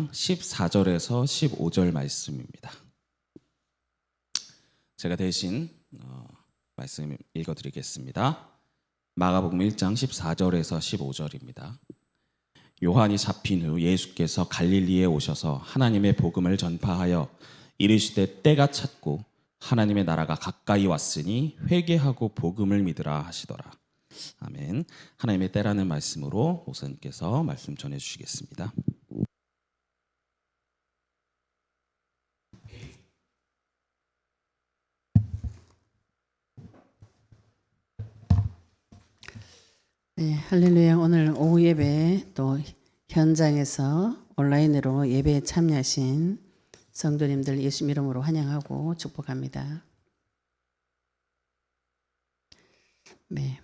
1장 14절에서 15절 말씀입니다. 제가 대신 말씀 읽어드리겠습니다. 마가복음 1장 14절에서 15절입니다. 요한이 잡힌 후 예수께서 갈릴리에 오셔서 하나님의 복음을 전파하여 이르시되 때가 찼고 하나님의 나라가 가까이 왔으니 회개하고 복음을 믿으라 하시더라. 아멘. 하나님의 때라는 말씀으로 목사님께서 말씀 전해주시겠습니다. 네, 할렐루야. 오늘 오후 예배 또 현장에서 온라인으로 예배에 참여하신 성도님들 예수 이름으로 환영하고 축복합니다. 네,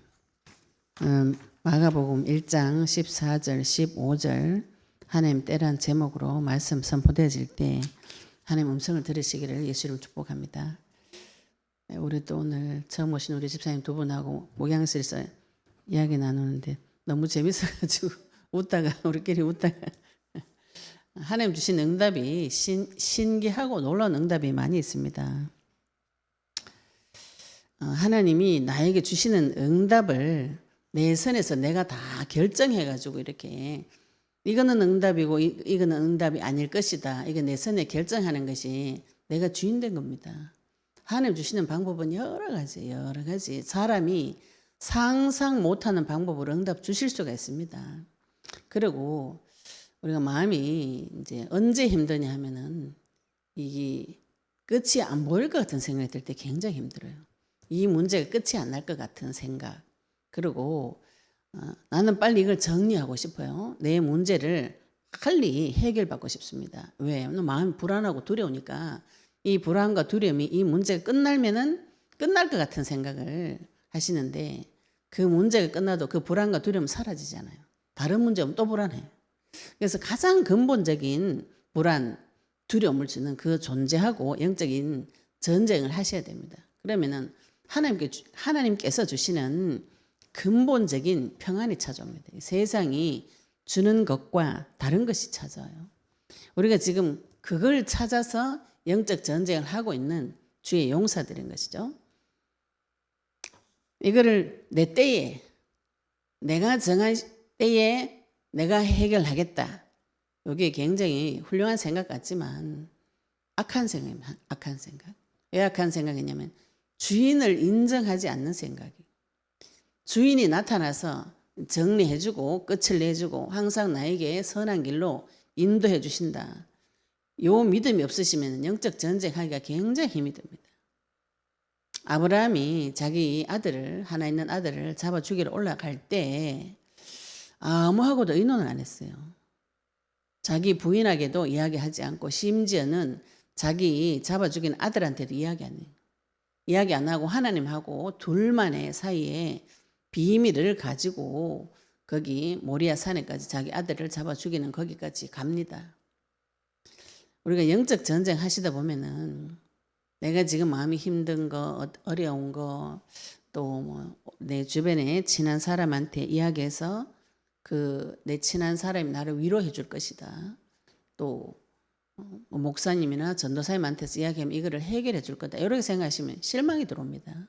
마가복음 1장 14절 15절 하나님 때란 제목으로 말씀 선포되어질 때 하나님 음성을 들으시기를 예수 이름으로 축복합니다. 네, 우리 또 오늘 처음 오신 우리 집사님 두 분하고 목양실에서 이야기 나누는데 너무 재밌어가지고 웃다가 우리끼리 웃다가 하나님 주신 응답이 신기하고 놀라운 응답이 많이 있습니다. 하나님이 나에게 주시는 응답을 내 선에서 내가 다 결정해가지고 이렇게 이거는 응답이고 이거는 응답이 아닐 것이다. 이거 내 선에 결정하는 것이 내가 주인 된 겁니다. 하나님 주시는 방법은 여러 가지 사람이 상상 못하는 방법으로 응답 주실 수가 있습니다. 그리고 우리가 마음이 이제 언제 힘드냐 하면은 이게 끝이 안 보일 것 같은 생각이 들 때 굉장히 힘들어요. 이 문제가 끝이 안 날 것 같은 생각. 그리고 나는 빨리 이걸 정리하고 싶어요. 내 문제를 빨리 해결받고 싶습니다. 왜? 마음이 불안하고 두려우니까 이 불안과 두려움이 이 문제가 끝날면은 끝날 것 같은 생각을 하시는데 그 문제가 끝나도 그 불안과 두려움은 사라지잖아요. 다른 문제 오면 또 불안해요. 그래서 가장 근본적인 불안, 두려움을 주는 그 존재하고 영적인 전쟁을 하셔야 됩니다. 그러면은 하나님께서 주시는 근본적인 평안이 찾아옵니다. 세상이 주는 것과 다른 것이 찾아와요. 우리가 지금 그걸 찾아서 영적 전쟁을 하고 있는 주의 용사들인 것이죠. 이거를 내 때에 내가 정한 때에 내가 해결하겠다. 이게 굉장히 훌륭한 생각 같지만 악한 생각입니다. 악한 생각. 왜 악한 생각이냐면 주인을 인정하지 않는 생각이. 주인이 나타나서 정리해주고 끝을 내주고 항상 나에게 선한 길로 인도해 주신다. 요 믿음이 없으시면 영적 전쟁하기가 굉장히 힘이 듭니다. 아브라함이 자기 아들을 하나 있는 아들을 잡아 죽이러 올라갈 때 아무하고도 의논을 안 했어요. 자기 부인에게도 이야기하지 않고 심지어는 자기 잡아 죽인 아들한테도 이야기 안 해요. 이야기 안 하고 하나님하고 둘만의 사이에 비밀을 가지고 거기 모리아 산에까지 자기 아들을 잡아 죽이는 거기까지 갑니다. 우리가 영적 전쟁 하시다 보면은 내가 지금 마음이 힘든 거, 어려운 거, 또 뭐 내 주변에 친한 사람한테 이야기해서 그 내 친한 사람이 나를 위로해 줄 것이다. 또 목사님이나 전도사님한테서 이야기하면 이거를 해결해 줄 거다. 이렇게 생각하시면 실망이 들어옵니다.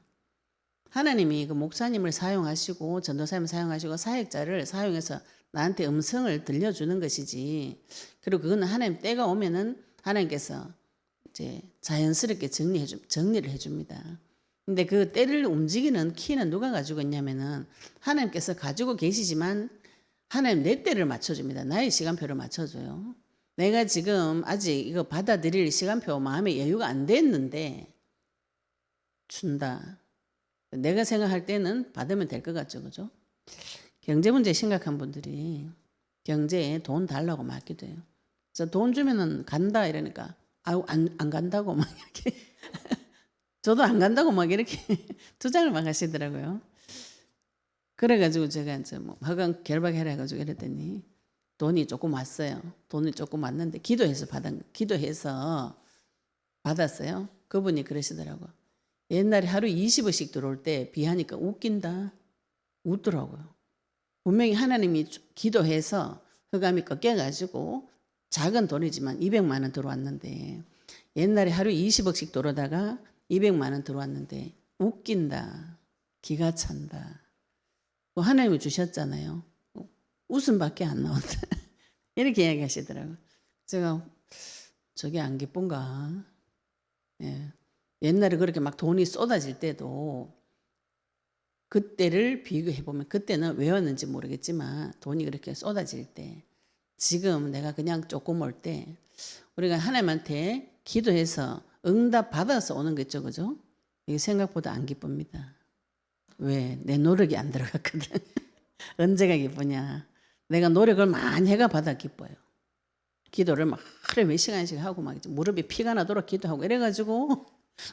하나님이 그 목사님을 사용하시고 전도사님을 사용하시고 사역자를 사용해서 나한테 음성을 들려주는 것이지. 그리고 그거는 하나님 때가 오면은 하나님께서 이제 자연스럽게 정리를 해줍니다. 근데 그 때를 움직이는 키는 누가 가지고 있냐면은 하나님께서 가지고 계시지만 하나님 내 때를 맞춰줍니다. 나의 시간표를 맞춰줘요. 내가 지금 아직 이거 받아들일 시간표 마음의 여유가 안 됐는데 준다. 내가 생각할 때는 받으면 될 것 같죠, 그죠? 경제 문제 심각한 분들이 경제에 돈 달라고 맡기도 해요. 그래서 돈 주면은 간다 이러니까 아유 안 간다고 막 이렇게 저도 안 간다고 막 이렇게 투장을 막 하시더라고요. 그래가지고 제가 이제 뭐 허강 결박해라 해가지고 이랬더니 돈이 조금 왔어요. 돈이 조금 왔는데 기도해서 받았어요. 그분이 그러시더라고. 옛날에 하루 20원씩 들어올 때 비하니까 웃긴다. 웃더라고요. 분명히 하나님이 기도해서 흑암이 꺾여가지고 작은 돈이지만 200만 원 들어왔는데 옛날에 하루에 20억씩 들어오다가 200만 원 들어왔는데 웃긴다. 기가 찬다. 뭐 하나님이 주셨잖아요. 웃음밖에 안 나온다. 이렇게 이야기하시더라고요. 제가 저게 안 기쁜가? 예. 옛날에 그렇게 막 돈이 쏟아질 때도 그때를 비교해 보면 그때는 왜 왔는지 모르겠지만 돈이 그렇게 쏟아질 때 지금 내가 그냥 조금 올 때 우리가 하나님한테 기도해서 응답 받아서 오는 거 있죠, 그죠? 이게 생각보다 안 기쁩니다. 왜? 내 노력이 안 들어갔거든. 언제가 기쁘냐? 내가 노력을 많이 해가 받아 기뻐요. 기도를 막 하루에 몇 시간씩 하고 막 무릎이 피가 나도록 기도하고 이래가지고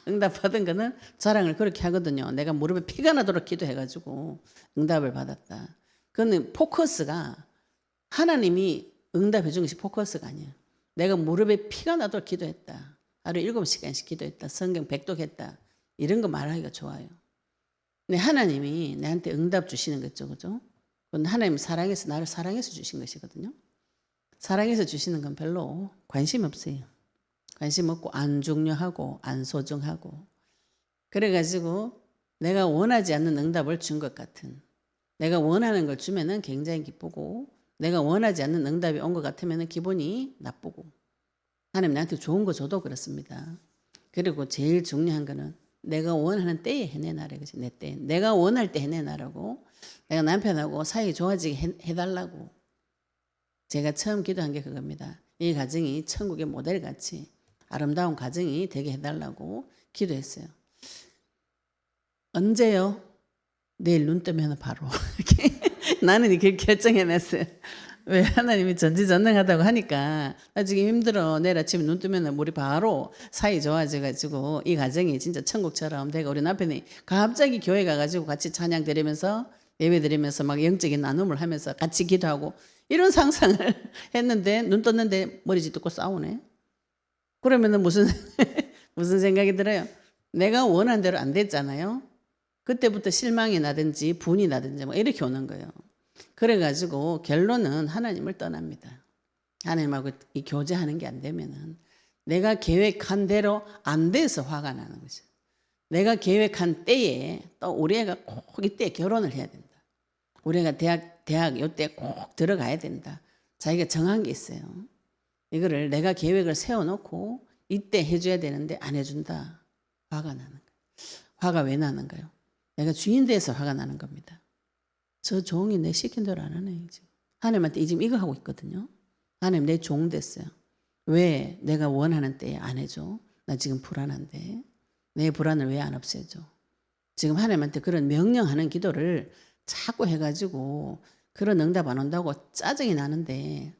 응답 받은 거는 자랑을 그렇게 하거든요. 내가 무릎에 피가 나도록 기도해가지고 응답을 받았다. 그거는 포커스가 하나님이 응답해 준 것이 포커스가 아니야. 내가 무릎에 피가 나도록 기도했다. 하루에 7시간씩 기도했다. 성경 백독했다. 이런 거 말하기가 좋아요. 근데 하나님이 나한테 응답 주시는 거죠, 그죠? 그건 하나님 사랑해서 나를 사랑해서 주신 것이거든요. 사랑해서 주시는 건 별로 관심 없어요. 관심 없고 안 중요하고 안 소중하고 그래가지고 내가 원하지 않는 응답을 준 것 같은 내가 원하는 걸 주면은 굉장히 기쁘고 내가 원하지 않는 응답이 온 것 같으면은 기분이 나쁘고 하나님 나한테 좋은 거 줘도 그렇습니다. 그리고 제일 중요한 거는 내가 원하는 때에 해내놔라. 그치? 내 때. 내가 원할 때 해내놔라고. 내가 남편하고 사이 좋아지게 해달라고. 제가 처음 기도한 게 그겁니다. 이 가정이 천국의 모델같이 아름다운 가정이 되게 해달라고 기도했어요. 언제요? 내일 눈 뜨면 바로. 나는 이렇게 결정해냈어요. 왜 하나님이 전지전능하다고 하니까 나 지금 힘들어. 내일 아침에 눈 뜨면 우리 바로 사이 좋아져가지고 이 가정이 진짜 천국처럼 되고 우리 남편이 갑자기 교회 가가지고 같이 찬양 드리면서 예배 드리면서 막 영적인 나눔을 하면서 같이 기도하고 이런 상상을 했는데 눈 떴는데 머리짓 듣고 싸우네. 그러면은 무슨 생각이 들어요? 내가 원한 대로 안 됐잖아요. 그때부터 실망이 나든지 분이 나든지 뭐 이렇게 오는 거예요. 그래가지고 결론은 하나님을 떠납니다. 하나님하고 이 교제하는 게 안 되면은 내가 계획한 대로 안 돼서 화가 나는 거죠. 내가 계획한 때에 또 우리 애가 꼭 이때 결혼을 해야 된다. 우리 애가 대학 이때 꼭 들어가야 된다. 자기가 정한 게 있어요. 이거를 내가 계획을 세워놓고 이때 해줘야 되는데 안 해준다. 화가 나는 거예요. 화가 왜 나는가요? 내가 주인 돼서 화가 나는 겁니다. 저 종이 내 시킨 대로 안 하네. 지금. 하나님한테 지금 이거 하고 있거든요. 하나님 내 종 됐어요. 왜 내가 원하는 때에 안 해줘? 나 지금 불안한데. 내 불안을 왜 안 없애줘? 지금 하나님한테 그런 명령하는 기도를 자꾸 해가지고 그런 응답 안 온다고 짜증이 나는데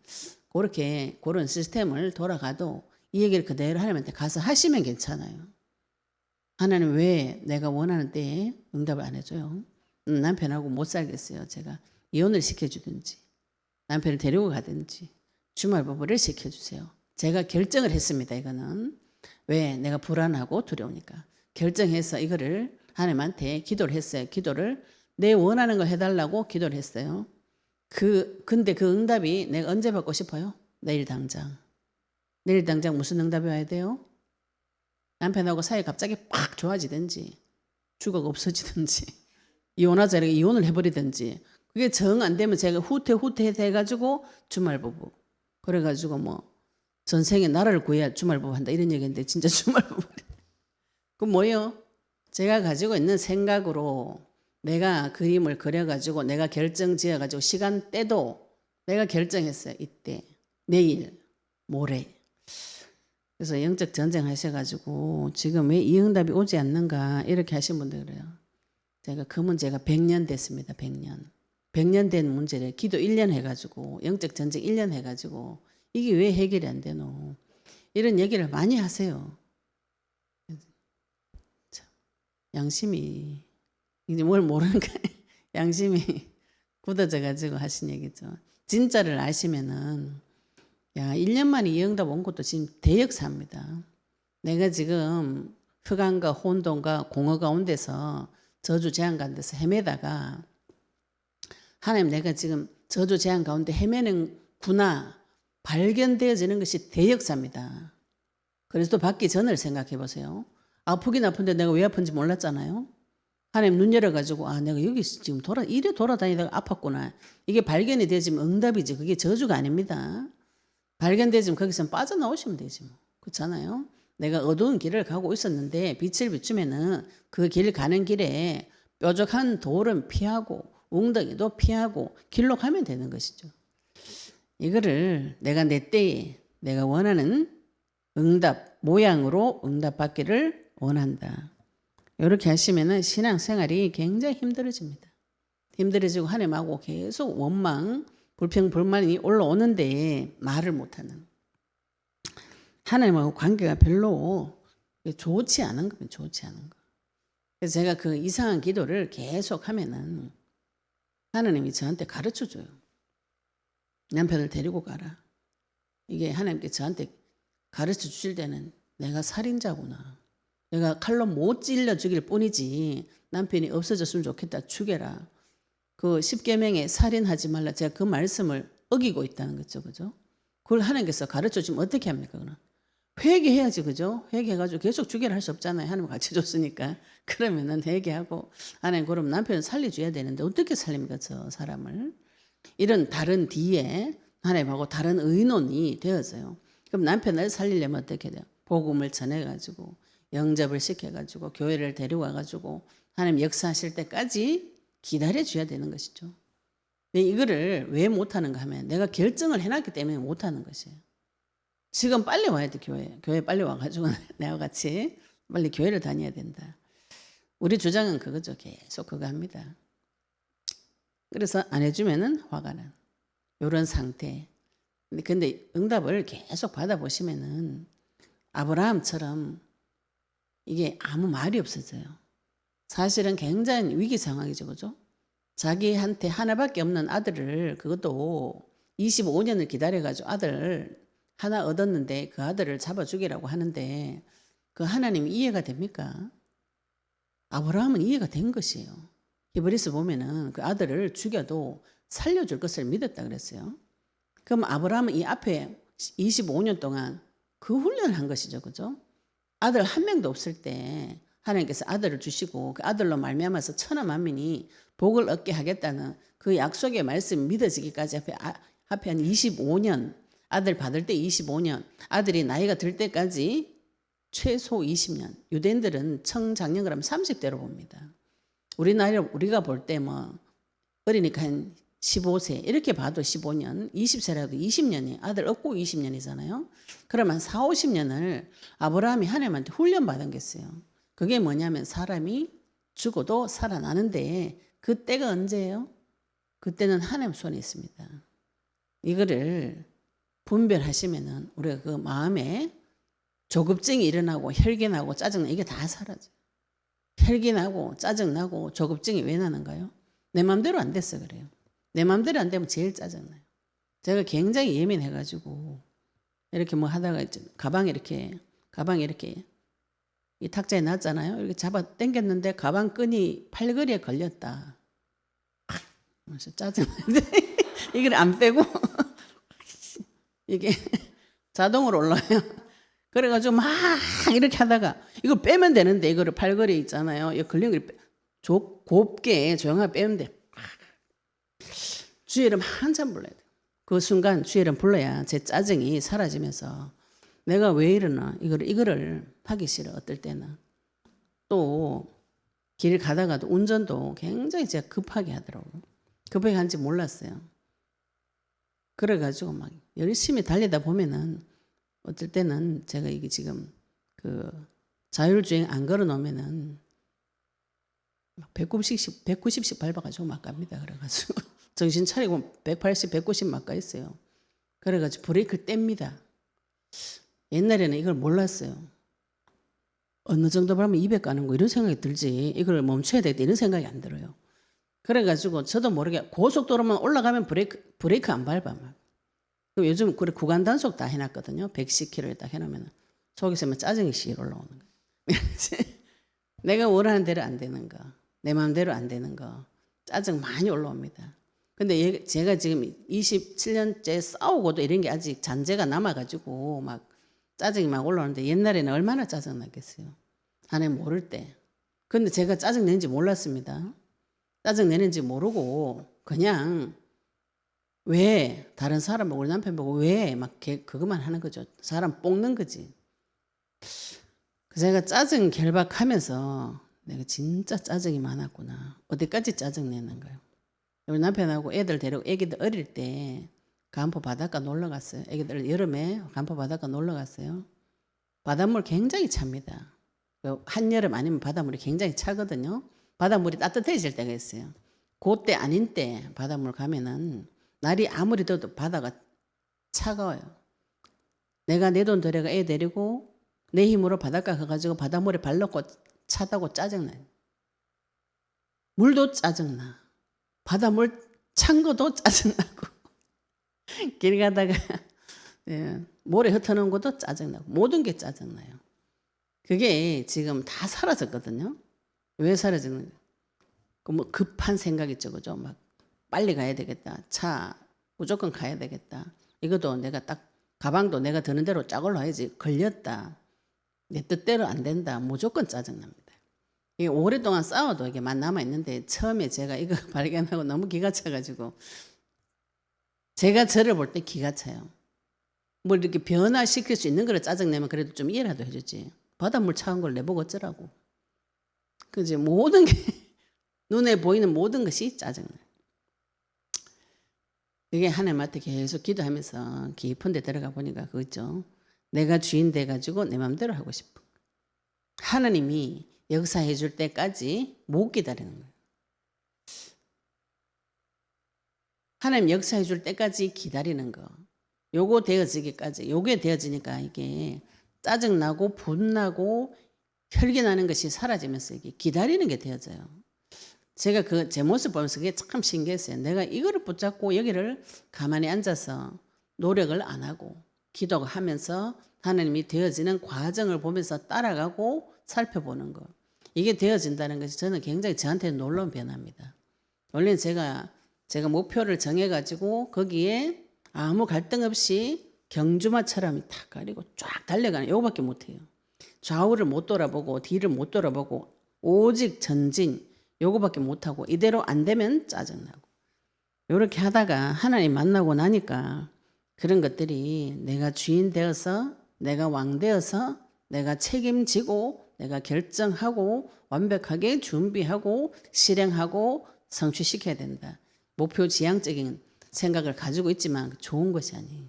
그렇게 그런 시스템을 돌아가도 이 얘기를 그대로 하나님한테 가서 하시면 괜찮아요. 하나님 왜 내가 원하는 때에 응답을 안 해줘요? 남편하고 못 살겠어요. 제가 이혼을 시켜주든지 남편을 데리고 가든지 주말부부를 시켜주세요. 제가 결정을 했습니다. 이거는 왜 내가 불안하고 두려우니까 결정해서 이거를 하나님한테 기도를 했어요. 기도를 내 원하는 걸 해달라고 기도를 했어요. 근데 그 응답이 내가 언제 받고 싶어요? 내일 당장. 내일 당장 무슨 응답이 와야 돼요? 남편하고 사이 갑자기 팍 좋아지든지 주거가 없어지든지 이혼하자 이렇게 이혼을 해버리든지 그게 정 안 되면 제가 후퇴 해가지고 주말부부 그래가지고 뭐 전생에 나라를 구해야 주말부부 한다 이런 얘기인데 진짜 주말부부 그 뭐예요? 제가 가지고 있는 생각으로 내가 그림을 그려가지고 내가 결정 지어가지고 시간대도 내가 결정했어요. 이때 내일 모레 그래서 영적 전쟁 하셔가지고 지금 왜 이 응답이 오지 않는가 이렇게 하신 분들 그래요. 제가 그 문제가 100년 됐습니다. 100년 된 문제를 기도 1년 해가지고 영적 전쟁 1년 해가지고 이게 왜 해결이 안 되노 이런 얘기를 많이 하세요. 참, 양심이 이제 뭘 모르는 거예요. 양심이 굳어져가지고 하신 얘기죠. 진짜를 아시면은 야 1년 만에 이 응답 온 것도 지금 대역사입니다. 내가 지금 흑암과 혼돈과 공허 가운데서 저주 재앙 가운데서 헤매다가 하나님 내가 지금 저주 재앙 가운데 헤매는구나 발견되어지는 것이 대역사입니다. 그리스도 받기 전을 생각해 보세요. 아프긴 아픈데 내가 왜 아픈지 몰랐잖아요. 하나님 눈 열어가지고 내가 여기 지금 이래 돌아다니다가 아팠구나. 이게 발견이 되지면 응답이지. 그게 저주가 아닙니다. 발견되지면 거기서 빠져나오시면 되지 뭐. 그렇잖아요. 내가 어두운 길을 가고 있었는데 빛을 비추면은 그 길 가는 길에 뾰족한 돌은 피하고 웅덩이도 피하고 길로 가면 되는 것이죠. 이거를 내가 내 때에 내가 원하는 응답 모양으로 응답받기를 원한다. 이렇게 하시면은 신앙생활이 굉장히 힘들어집니다. 힘들어지고 하나님하고 계속 원망, 불평, 불만이 올라오는데 말을 못하는. 하나님하고 관계가 별로 좋지 않은 거면 좋지 않은 거. 그래서 제가 그 이상한 기도를 계속 하면은 하나님이 저한테 가르쳐 줘요. 남편을 데리고 가라. 이게 하나님께 저한테 가르쳐 주실 때는 내가 살인자구나. 내가 칼로 못 찔러 죽일 뿐이지 남편이 없어졌으면 좋겠다. 죽여라. 그 십계명에 살인하지 말라. 제가 그 말씀을 어기고 있다는 거죠. 그죠? 그걸 하나님께서 가르쳐 주면 어떻게 합니까? 그럼 회개해야지. 그죠? 회개해가지고 계속 죽여라 할 수 없잖아요. 하나님 같이 줬으니까. 그러면은 회개하고 하나님 그럼 남편을 살려줘야 되는데 어떻게 살립니까? 저 사람을. 이런 다른 뒤에 하나님하고 다른 의논이 되어져요. 그럼 남편을 살리려면 어떻게 돼요? 복음을 전해가지고 영접을 시켜가지고 교회를 데려와가지고 하나님 역사하실 때까지 기다려줘야 되는 것이죠. 근데 이거를 왜 못하는가 하면 내가 결정을 해놨기 때문에 못하는 것이에요. 지금 빨리 와야 돼. 교회 빨리 와가지고 내가 같이 빨리 교회를 다녀야 된다. 우리 주장은 그거죠. 계속 그거 합니다. 그래서 안 해주면은 화가 난 이런 상태. 근데 응답을 계속 받아보시면은 아브라함처럼 이게 아무 말이 없어져요. 사실은 굉장히 위기 상황이죠. 그죠? 자기한테 하나밖에 없는 아들을 그것도 25년을 기다려가지고 아들 하나 얻었는데 그 아들을 잡아 죽이라고 하는데 그 하나님이 이해가 됩니까? 아브라함은 이해가 된 것이에요. 히브리서 보면은 그 아들을 죽여도 살려줄 것을 믿었다 그랬어요. 그럼 아브라함은 이 앞에 25년 동안 그 훈련을 한 것이죠. 그죠? 아들 한 명도 없을 때 하나님께서 아들을 주시고 그 아들로 말미암아서 천하 만민이 복을 얻게 하겠다는 그 약속의 말씀이 믿어지기까지 앞에 한 25년 아들 받을 때 25년 아들이 나이가 들 때까지 최소 20년. 유대인들은 청장년을 하면 30대로 봅니다. 우리가 볼 때 뭐 어리니까 한 15세 이렇게 봐도 15년, 20세라도 20년이 아들 얻고 20년이잖아요. 그러면 4, 50년을 아브라함이 하나님한테 훈련받은 게 있어요. 그게 뭐냐면 사람이 죽어도 살아나는데 그때가 언제예요? 그때는 하나님 손에 있습니다. 이거를 분별하시면은 우리가 그 마음에 조급증이 일어나고 혈기나고 짜증나 이게 다 사라져요. 혈기나고 짜증나고 조급증이 왜 나는가요? 내 마음대로 안 됐어 그래요. 내 마음대로 안 되면 제일 짜증나요. 제가 굉장히 예민해가지고 이렇게 뭐 하다가 가방에 이렇게 이 탁자에 놨잖아요. 이렇게 잡아 당겼는데 가방 끈이 팔걸이에 걸렸다. 그래서 짜증나는데 이걸 안 빼고 이게 자동으로 올라요. 그래가지고 막 이렇게 하다가 이거 빼면 되는데 이거를 팔걸이 있잖아요. 이 걸린 걸 곱게 조용하게 빼면 돼. 주의 이름 한참 불러야 돼. 그 순간 주의 이름 불러야 제 짜증이 사라지면서 내가 왜 이러나 이거를 하기 싫어. 어떨 때는 또 길 가다가도 운전도 굉장히 제가 급하게 하더라고요. 급하게 한지 몰랐어요. 그래가지고 막 열심히 달리다 보면은 어떨 때는 제가 이게 지금 그 자율주행 안 걸어 놓으면은 190씩 밟아가지고 막 갑니다. 그래가지고 정신 차리고 180, 190 막 가 있어요. 그래가지고 브레이크를 뗍니다. 옛날에는 이걸 몰랐어요. 어느 정도 밟으면 200 가는 거 이런 생각이 들지 이걸 멈춰야 되겠다 이런 생각이 안 들어요. 그래가지고 저도 모르게 고속도로만 올라가면 브레이크 안 밟아 막. 요즘 그래 구간 단속 다 해놨거든요. 110km에 딱 해놓으면 속에서 짜증이 씩 올라오는 거예요. 내가 원하는 대로 안 되는 거, 내 마음대로 안 되는 거, 짜증 많이 올라옵니다. 근데 제가 지금 27년째 싸우고도 이런 게 아직 잔재가 남아가지고 막 짜증이 막 올라오는데 옛날에는 얼마나 짜증났겠어요. 하나님 모를 때. 근데 제가 짜증 내는지 몰랐습니다. 짜증 내는지 모르고 그냥 왜 다른 사람 보고 우리 남편 보고 왜 막 그것만 하는 거죠. 사람 볶는 거지. 제가 짜증 결박하면서 내가 진짜 짜증이 많았구나. 어디까지 짜증 내는 거예요. 우리 남편하고 애들 데리고 애기들 어릴 때 간포 바닷가 놀러 갔어요. 애기들 여름에 간포 바닷가 놀러 갔어요. 바닷물 굉장히 찹니다. 한여름 아니면 바닷물이 굉장히 차거든요. 바닷물이 따뜻해질 때가 있어요. 그때 아닌 때 바닷물 가면은 날이 아무리 더워도 바다가 차가워요. 내가 내 돈 들여가 애 데리고 내 힘으로 바닷가 가가지고 바닷물에 발 넣고 차다고 짜증나요. 물도 짜증나. 바닷물 찬 것도 짜증나고 길 가다가 모래 흩어놓은 것도 짜증나고 모든 게 짜증나요. 그게 지금 다 사라졌거든요. 왜 사라지는 거예요? 뭐 급한 생각 있죠, 그죠? 막 빨리 가야 되겠다. 차 무조건 가야 되겠다. 이것도 내가 딱 가방도 내가 드는 대로 짜걸로 해야지. 걸렸다. 내 뜻대로 안 된다. 무조건 짜증납니다. 이게 오랫동안 싸워도 이게 만 남아 있는데 처음에 제가 이거 발견하고 너무 기가 차가지고 제가 저를 볼 때 기가 차요. 뭘 이렇게 변화시킬 수 있는 걸 짜증내면 그래도 좀 이해라도 해주지. 바닷물 차은 걸 내보고 어쩌라고. 그지 모든 게 눈에 보이는 모든 것이 짜증나요. 이게 하나님한테 계속 기도하면서 깊은 데 들어가 보니까 그거죠. 내가 주인 돼가지고 내 마음대로 하고 싶은 거. 하나님이 역사해 줄 때까지 못 기다리는 거예요. 하나님 역사해 줄 때까지 기다리는 거. 요거 되어지기까지. 요게 되어지니까 이게 짜증나고 분나고 혈기 나는 것이 사라지면서 이게 기다리는 게 되어져요. 제가 제 모습 보면서 그게 참 신기했어요. 내가 이거를 붙잡고 여기를 가만히 앉아서 노력을 안 하고 기도하면서 하나님이 되어지는 과정을 보면서 따라가고 살펴보는 거. 이게 되어진다는 것이 저는 굉장히 저한테는 놀라운 변화입니다. 원래는 제가 목표를 정해가지고 거기에 아무 갈등 없이 경주마처럼 탁 가리고 쫙 달려가는 요거밖에 못해요. 좌우를 못 돌아보고 뒤를 못 돌아보고 오직 전진 요거밖에 못하고 이대로 안 되면 짜증나고 요렇게 하다가 하나님 만나고 나니까 그런 것들이 내가 주인 되어서 내가 왕 되어서 내가 책임지고 내가 결정하고 완벽하게 준비하고 실행하고 성취시켜야 된다. 목표 지향적인 생각을 가지고 있지만 좋은 것이 아니에요.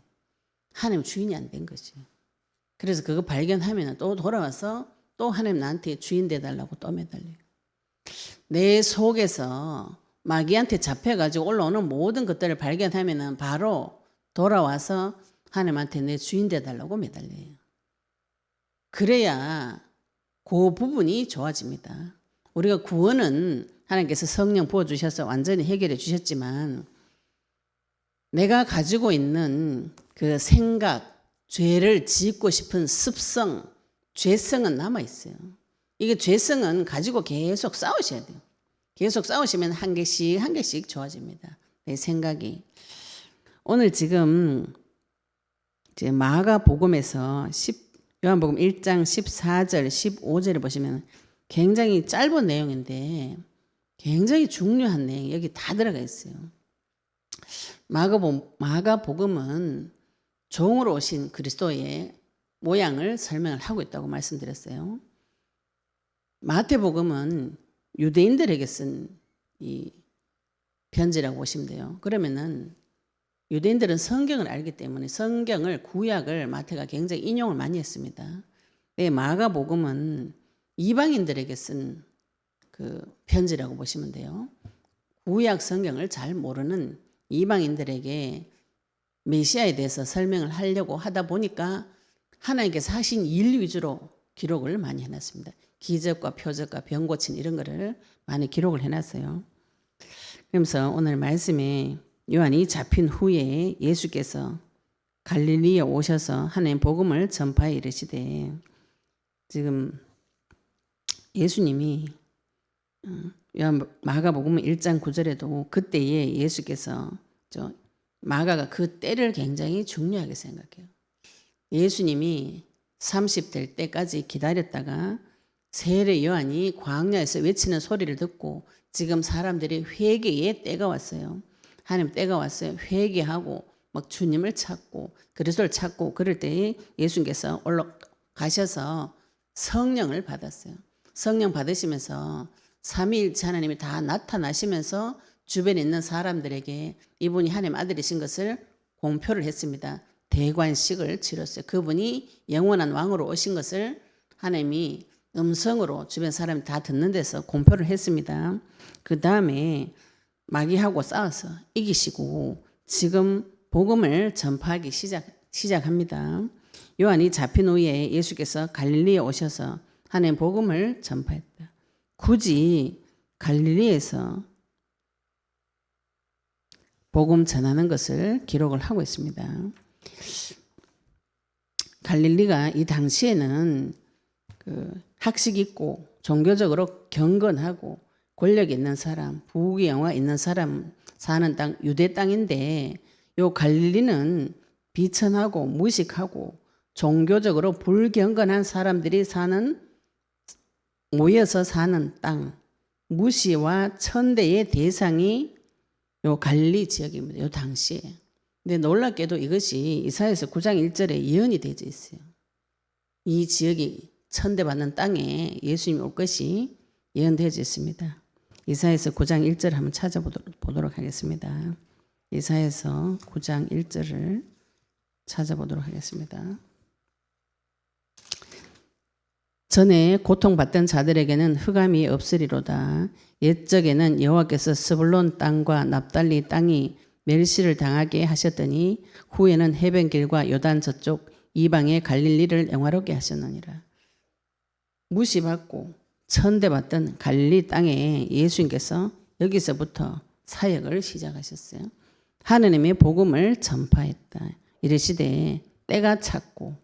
하나님 주인이 안 된 거지. 그래서 그거 발견하면 또 돌아와서 또 하나님 나한테 주인 돼달라고 또 매달려요. 내 속에서 마귀한테 잡혀가지고 올라오는 모든 것들을 발견하면 바로 돌아와서 하나님한테 내 주인 돼달라고 매달려요. 그래야 그 부분이 좋아집니다. 우리가 구원은 하나님께서 성령 부어주셔서 완전히 해결해 주셨지만 내가 가지고 있는 그 생각, 죄를 짓고 싶은 습성, 죄성은 남아있어요. 이게 죄성은 가지고 계속 싸우셔야 돼요. 계속 싸우시면 한 개씩 좋아집니다. 내 생각이. 오늘 지금 이제 마가복음에서 요한복음 1장 14절, 15절을 보시면 굉장히 짧은 내용인데 굉장히 중요한 내용이 여기 다 들어가 있어요. 마가복음은 종으로 오신 그리스도의 모양을 설명을 하고 있다고 말씀드렸어요. 마태복음은 유대인들에게 쓴 이 편지라고 보시면 돼요. 그러면은 유대인들은 성경을 알기 때문에 성경을 구약을 마태가 굉장히 인용을 많이 했습니다. 마가복음은 이방인들에게 쓴 그 편지라고 보시면 돼요. 구약 성경을 잘 모르는 이방인들에게 메시아에 대해서 설명을 하려고 하다 보니까 하나님께서 하신 일 위주로 기록을 많이 해놨습니다. 기적과 표적과 병 고친 이런 거를 많이 기록을 해놨어요. 그러면서 오늘 말씀에 요한이 잡힌 후에 예수께서 갈릴리에 오셔서 하나님 복음을 전파해 이르시되 지금 예수님이 마가복음 1장 9절에도 그때에 예수께서 마가가 그 때를 굉장히 중요하게 생각해요. 예수님이 30될 때까지 기다렸다가 세례 요한이 광야에서 외치는 소리를 듣고 지금 사람들이 회개의 때가 왔어요. 하나님 때가 왔어요. 회개하고 막 주님을 찾고 그리스도를 찾고 그럴 때 예수님께서 올라가셔서 성령을 받았어요. 성령 받으시면서 삼위일체 하나님이 다 나타나시면서 주변에 있는 사람들에게 이분이 하나님 아들이신 것을 공표를 했습니다. 대관식을 치렀어요. 그분이 영원한 왕으로 오신 것을 하나님이 음성으로 주변 사람이 다 듣는 데서 공표를 했습니다. 그 다음에 마귀하고 싸워서 이기시고 지금 복음을 전파하기 시작합니다. 요한이 잡힌 후에 예수께서 갈릴리에 오셔서 하나님 복음을 전파했다. 굳이 갈릴리에서 복음 전하는 것을 기록을 하고 있습니다. 갈릴리가 이 당시에는 학식 있고 종교적으로 경건하고 권력 있는 사람, 부귀영화 있는 사람 사는 땅, 유대 땅인데 요 갈릴리는 비천하고 무식하고 종교적으로 불경건한 사람들이 모여서 사는 땅, 무시와 천대의 대상이 요 갈릴리 지역입니다. 요 당시에. 근데 놀랍게도 이것이 이사야서 9장 1절에 예언이 되어 있어요. 이 지역이 천대받는 땅에 예수님이 올 것이 예언되어 있습니다. 이사야서 9장 1절 한번 찾아보도록 하겠습니다. 이사야서 9장 1절을 찾아보도록 하겠습니다. 전에 고통받던 자들에게는 흑암이 없으리로다. 옛적에는 여호와께서 스불론 땅과 납달리 땅이 멸시를 당하게 하셨더니 후에는 해변길과 요단 저쪽 이방의 갈릴리를 영화롭게 하셨느니라. 무시받고 천대받던 갈릴리 땅에 예수님께서 여기서부터 사역을 시작하셨어요. 하느님의 복음을 전파했다. 이르시되 때가 찼고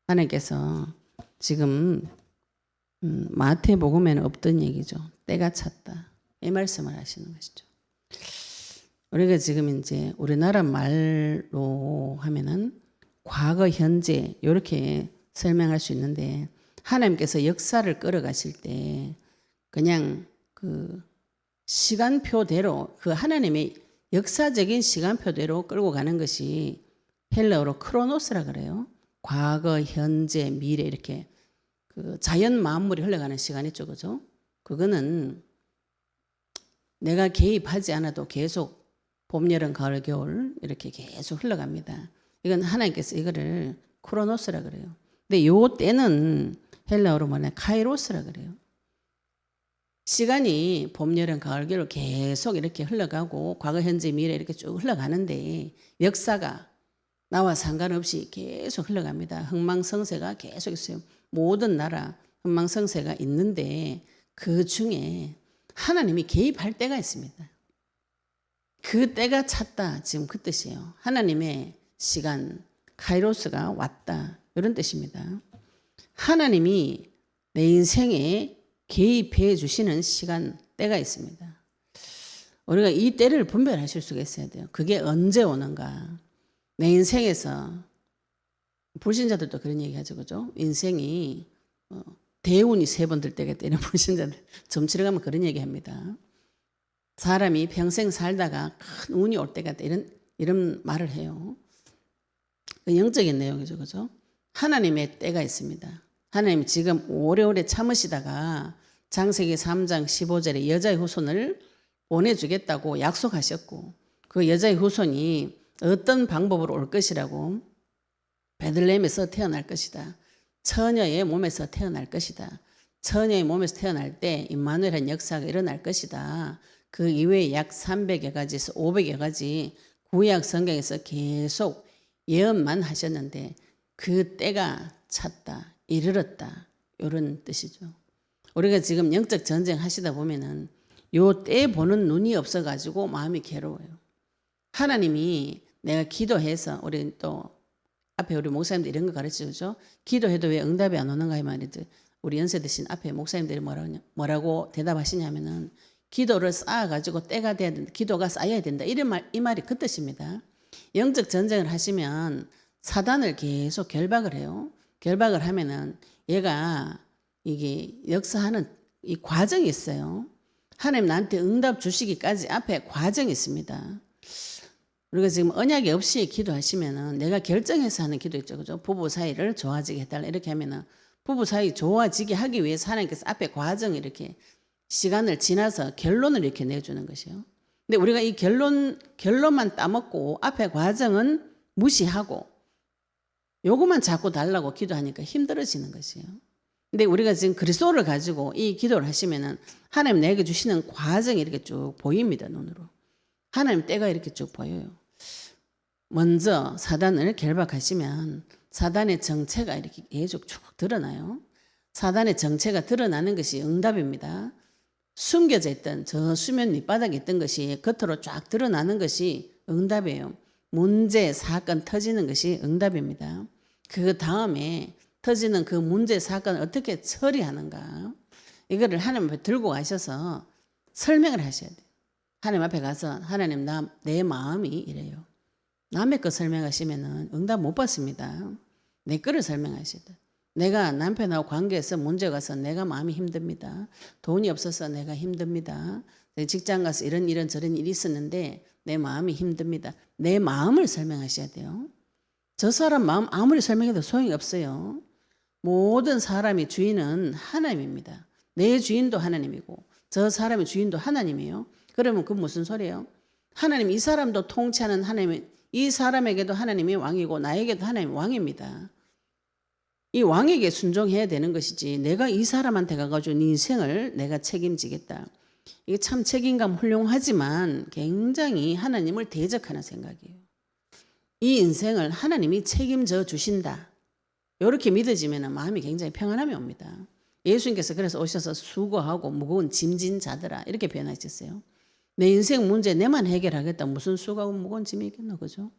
하나님께서 지금 마태복음에는 없던 얘기죠. 때가 찼다. 이 말씀을 하시는 것이죠. 우리가 지금 이제 우리나라 말로 하면은 과거, 현재 이렇게 설명할 수 있는데 하나님께서 역사를 끌어가실 때 그냥 그 시간표대로 그 하나님의 역사적인 시간표대로 끌고 가는 것이 헬라어로 크로노스라 그래요. 과거, 현재, 미래 이렇게 그 자연 만물이 흘러가는 시간이 있죠, 그죠? 그거는 내가 개입하지 않아도 계속 봄, 여름, 가을, 겨울 이렇게 계속 흘러갑니다. 이건 하나님께서 이거를 크로노스라 그래요. 근데 요 때는 헬라어로 뭐냐 카이로스라 그래요. 시간이 봄, 여름, 가을, 겨울 계속 이렇게 흘러가고 과거, 현재, 미래 이렇게 쭉 흘러가는데 역사가 나와 상관없이 계속 흘러갑니다. 흥망성쇠가 계속 있어요. 모든 나라 흥망성쇠가 있는데 그 중에 하나님이 개입할 때가 있습니다. 그 때가 찼다. 지금 그 뜻이에요. 하나님의 시간, 카이로스가 왔다. 이런 뜻입니다. 하나님이 내 인생에 개입해 주시는 시간, 때가 있습니다. 우리가 이 때를 분별하실 수가 있어야 돼요. 그게 언제 오는가. 내 인생에서 불신자들도 그런 얘기 하죠. 그죠? 인생이 대운이 3번 들 때가 있는 불신자들 점치러 가면 그런 얘기 합니다. 사람이 평생 살다가 큰 운이 올 때가 있다. 이런 말을 해요. 영적인 내용이죠. 그죠? 하나님의 때가 있습니다. 하나님 지금 오래오래 참으시다가 창세기 3장 15절에 여자의 후손을 보내주겠다고 약속하셨고 그 여자의 후손이 어떤 방법으로 올 것이라고 베들레헴에서 태어날 것이다. 처녀의 몸에서 태어날 것이다. 처녀의 몸에서 태어날 때 임마누엘한 역사가 일어날 것이다. 그 이외에 약 300여 가지에서 500여 가지 구약 성경에서 계속 예언만 하셨는데 그 때가 찼다. 이르렀다. 이런 뜻이죠. 우리가 지금 영적 전쟁 하시다 보면은 요 때 보는 눈이 없어가지고 마음이 괴로워요. 하나님이 내가 기도해서 우리 또 앞에 우리 목사님들 이런 거 가르치죠. 기도해도 왜 응답이 안 오는가 이 말이죠. 우리 연세 드신 앞에 목사님들이 뭐라고 대답하시냐면은 기도를 쌓아가지고 때가 돼야 된다. 기도가 쌓여야 된다. 이 말이 그 뜻입니다. 영적 전쟁을 하시면 사단을 계속 결박을 해요. 결박을 하면은 얘가 이게 역사하는 이 과정이 있어요. 하나님 나한테 응답 주시기까지 앞에 과정이 있습니다. 우리가 지금 언약이 없이 기도하시면은 내가 결정해서 하는 기도 있죠. 그죠? 부부 사이를 좋아지게 해달라. 이렇게 하면은 부부 사이 좋아지게 하기 위해서 하나님께서 앞에 과정을 이렇게 시간을 지나서 결론을 이렇게 내주는 것이요. 근데 우리가 이 결론만 따먹고 앞에 과정은 무시하고 요것만 자꾸 달라고 기도하니까 힘들어지는 것이에요. 근데 우리가 지금 그리스도를 가지고 이 기도를 하시면은 하나님 내게 주시는 과정이 이렇게 쭉 보입니다, 눈으로. 하나님 때가 이렇게 쭉 보여요. 먼저 사단을 결박하시면 사단의 정체가 이렇게 계속 쭉 드러나요. 사단의 정체가 드러나는 것이 응답입니다. 숨겨져 있던 저 수면 밑바닥에 있던 것이 겉으로 쫙 드러나는 것이 응답이에요. 문제, 사건 터지는 것이 응답입니다. 그 다음에 터지는 그 문제, 사건을 어떻게 처리하는가. 이거를 하나님 앞에 들고 가셔서 설명을 하셔야 돼요. 하나님 앞에 가서 하나님 내 마음이 이래요. 남의 거 설명하시면은 응답 못 받습니다. 내 거를 설명하셔야 돼요. 내가 남편하고 관계에서 문제가 가서 내가 마음이 힘듭니다. 돈이 없어서 내가 힘듭니다. 직장 가서 이런 저런 일이 있었는데 내 마음이 힘듭니다. 내 마음을 설명하셔야 돼요. 저 사람 마음 아무리 설명해도 소용이 없어요. 모든 사람의 주인은 하나님입니다. 내 주인도 하나님이고 저 사람의 주인도 하나님이에요. 그러면 그 무슨 소리예요? 하나님 이 사람도 통치하는 하나님, 이 사람에게도 하나님이 왕이고 나에게도 하나님이 왕입니다. 이 왕에게 순종해야 되는 것이지 내가 이 사람한테 가가지고 네 인생을 내가 책임지겠다. 이게 참 책임감 훌륭하지만 굉장히 하나님을 대적하는 생각이에요. 이 인생을 하나님이 책임져 주신다. 이렇게 믿어지면 마음이 굉장히 평안함이 옵니다. 예수님께서 그래서 오셔서 수고하고 무거운 짐진 자들아 이렇게 표현하셨어요. 내 인생 문제 내만 해결하겠다. 무슨 수고하고 무거운 짐이 있겠노. 그죠?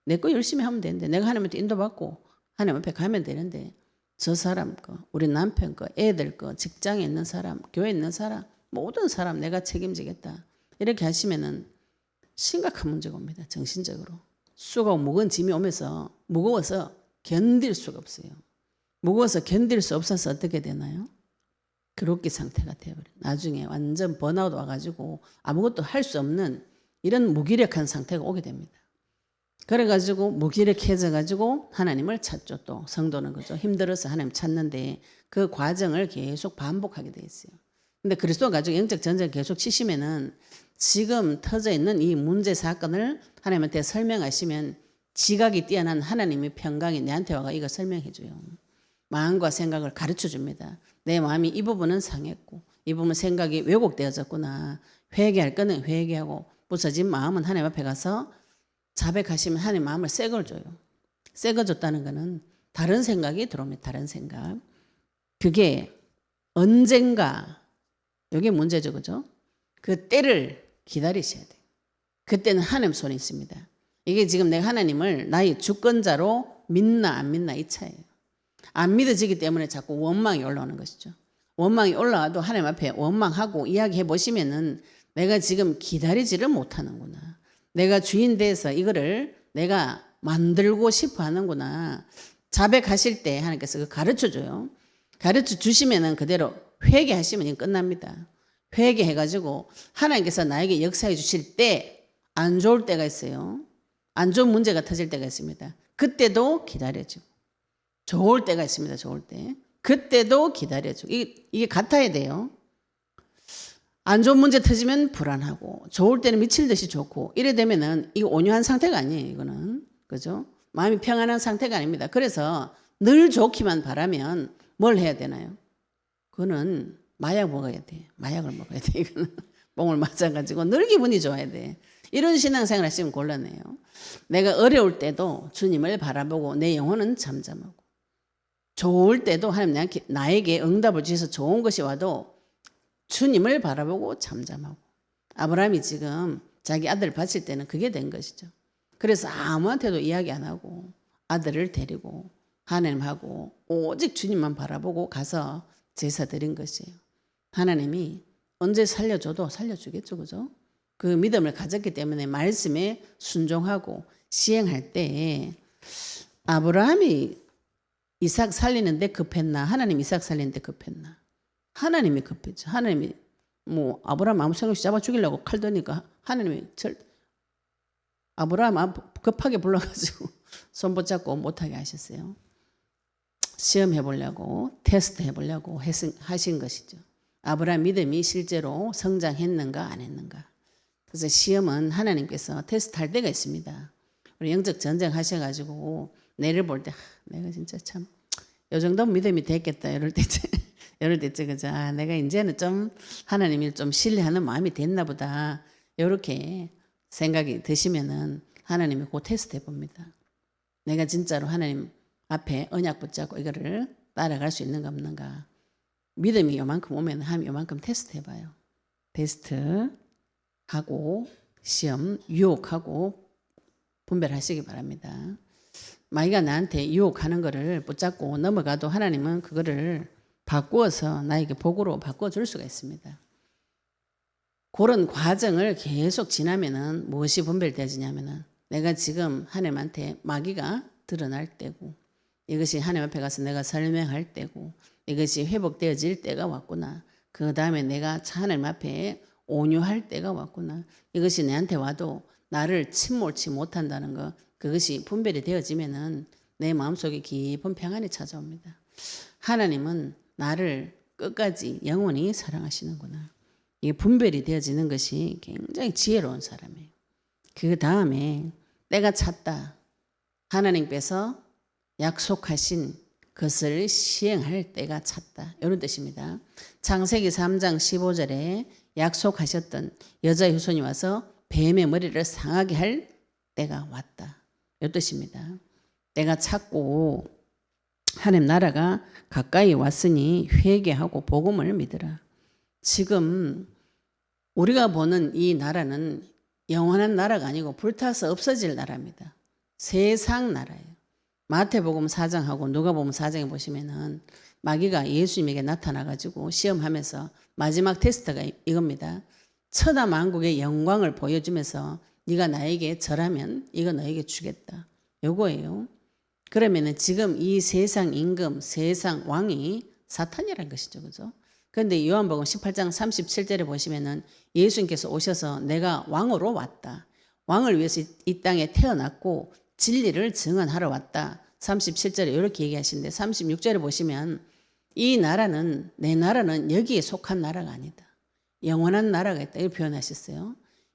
내 거 열심히 하면 되는데 내가 하나님한테 인도받고 하나님 앞에 가면 되는데 저 사람 거, 우리 남편 거, 애들 거, 직장에 있는 사람, 교회에 있는 사람, 모든 사람 내가 책임지겠다. 이렇게 하시면은 심각한 문제가 옵니다. 정신적으로. 수고하고 무거운 짐이 오면서 무거워서 견딜 수가 없어요. 무거워서 견딜 수 없어서 어떻게 되나요? 그로기 상태가 되어버려요. 나중에 완전 번아웃 와가지고 아무것도 할 수 없는 이런 무기력한 상태가 오게 됩니다. 그래가지고 무기력해져가지고 하나님을 찾죠. 또 성도는 그죠. 힘들어서 하나님 찾는데 그 과정을 계속 반복하게 돼 있어요. 근데 그리스도 가지고 영적 전쟁을 계속 치시면은 지금 터져 있는 이 문제 사건을 하나님한테 설명하시면 지각이 뛰어난 하나님의 평강이 내한테 와가 이거 설명해 줘요. 마음과 생각을 가르쳐 줍니다. 내 마음이 이 부분은 상했고 이 부분 생각이 왜곡되어졌구나. 회개할 거는 회개하고 부서진 마음은 하나님 앞에 가서 자백하시면 하나님 마음을 새 걸 줘요. 새 거 줬다는 거는 다른 생각이 들어옵니다. 다른 생각. 그게 언젠가 이게 문제죠. 그죠? 그 때를 기다리셔야 돼요. 그때는 하나님 손에 있습니다. 이게 지금 내가 하나님을 나의 주권자로 믿나 안 믿나 이 차이에요. 안 믿어지기 때문에 자꾸 원망이 올라오는 것이죠. 원망이 올라와도 하나님 앞에 원망하고 이야기해 보시면은 내가 지금 기다리지를 못하는구나. 내가 주인 돼서 이거를 내가 만들고 싶어 하는구나. 자백하실 때 하나님께서 그 가르쳐 줘요. 가르쳐 주시면은 그대로 회개하시면 이건 끝납니다. 회개해가지고 하나님께서 나에게 역사해 주실 때 안 좋을 때가 있어요. 안 좋은 문제가 터질 때가 있습니다. 그때도 기다려주고. 좋을 때가 있습니다. 좋을 때. 그때도 기다려주고. 이게 같아야 돼요. 안 좋은 문제 터지면 불안하고 좋을 때는 미칠 듯이 좋고 이래 되면은 이거 온유한 상태가 아니에요. 이거는. 그죠? 마음이 평안한 상태가 아닙니다. 그래서 늘 좋기만 바라면 뭘 해야 되나요? 그거는 마약 먹어야 돼. 마약을 먹어야 돼. 이거는 뽕을 맞아가지고 늘 기분이 좋아야 돼. 이런 신앙생활 하시면 곤란해요. 내가 어려울 때도 주님을 바라보고 내 영혼은 잠잠하고 좋을 때도 하나님 나에게 응답을 주셔서 좋은 것이 와도 주님을 바라보고 잠잠하고 아브라함이 지금 자기 아들을 바칠 때는 그게 된 것이죠. 그래서 아무한테도 이야기 안 하고 아들을 데리고 하나님하고 오직 주님만 바라보고 가서 제사 드린 것이에요. 하나님이 언제 살려줘도 살려주겠죠. 그죠? 그 믿음을 가졌기 때문에 말씀에 순종하고 시행할 때 아브라함이 이삭 살리는데 급했나? 하나님 이삭 살리는데 급했나? 하나님이 급했죠. 하나님이 뭐 아브라함 아무 생각 없이 잡아 죽이려고 칼 드니까 하나님이 아브라함 급하게 불러가지고 손 붙잡고 못하게 하셨어요. 시험해 보려고 테스트 해보려고 하신 것이죠. 아브라함 믿음이 실제로 성장했는가 안 했는가. 그래서 시험은 하나님께서 테스트할 때가 있습니다. 우리 영적 전쟁 하셔가지고 내를 볼 때 내가 진짜 참 요 정도면 믿음이 됐겠다 이럴 때쯤 그죠? 내가 이제는 좀 하나님을 좀 신뢰하는 마음이 됐나 보다 이렇게 생각이 드시면은 하나님이 그 테스트 해봅니다. 내가 진짜로 하나님 앞에 언약 붙잡고 이거를 따라갈 수 있는가 없는가. 믿음이 요만큼 오면 하나님 요만큼 테스트 해봐요. 테스트하고 시험 유혹하고 분별하시기 바랍니다. 마귀가 나한테 유혹하는 거를 붙잡고 넘어가도 하나님은 그거를 바꾸어서 나에게 복으로 바꿔줄 수가 있습니다. 그런 과정을 계속 지나면은 무엇이 분별되어지냐면은 내가 지금 하나님한테 마귀가 드러날 때고 이것이 하나님 앞에 가서 내가 설명할 때고 이것이 회복되어질 때가 왔구나. 그 다음에 내가 하나님 앞에 온유할 때가 왔구나. 이것이 내한테 와도 나를 침몰치 못한다는 것 그것이 분별이 되어지면은 내 마음속에 깊은 평안이 찾아옵니다. 하나님은 나를 끝까지 영원히 사랑하시는구나. 이게 분별이 되어지는 것이 굉장히 지혜로운 사람이에요. 그 다음에 때가 찼다. 하나님께서 약속하신 것을 시행할 때가 찼다. 이런 뜻입니다. 창세기 3장 15절에 약속하셨던 여자 후손이 와서 뱀의 머리를 상하게 할 때가 왔다. 이 뜻입니다. 때가 찼고 하나님 나라가 가까이 왔으니 회개하고 복음을 믿으라. 지금 우리가 보는 이 나라는 영원한 나라가 아니고 불타서 없어질 나라입니다. 세상 나라예요. 마태복음 4장하고 누가복음 4장에 보시면은 마귀가 예수님에게 나타나가지고 시험하면서 마지막 테스트가 이겁니다. 천하 만국의 영광을 보여주면서 네가 나에게 절하면 이거 너에게 주겠다. 요거예요. 그러면은 지금 이 세상 임금, 세상 왕이 사탄이라는 것이죠. 그죠? 그런데 요한복음 18장 37절에 보시면은 예수님께서 오셔서 내가 왕으로 왔다. 왕을 위해서 이 땅에 태어났고 진리를 증언하러 왔다. 37절에 이렇게 얘기하시는데 36절에 보시면 이 나라는 내 나라는 여기에 속한 나라가 아니다. 영원한 나라가 있다. 이렇게 표현하셨어요.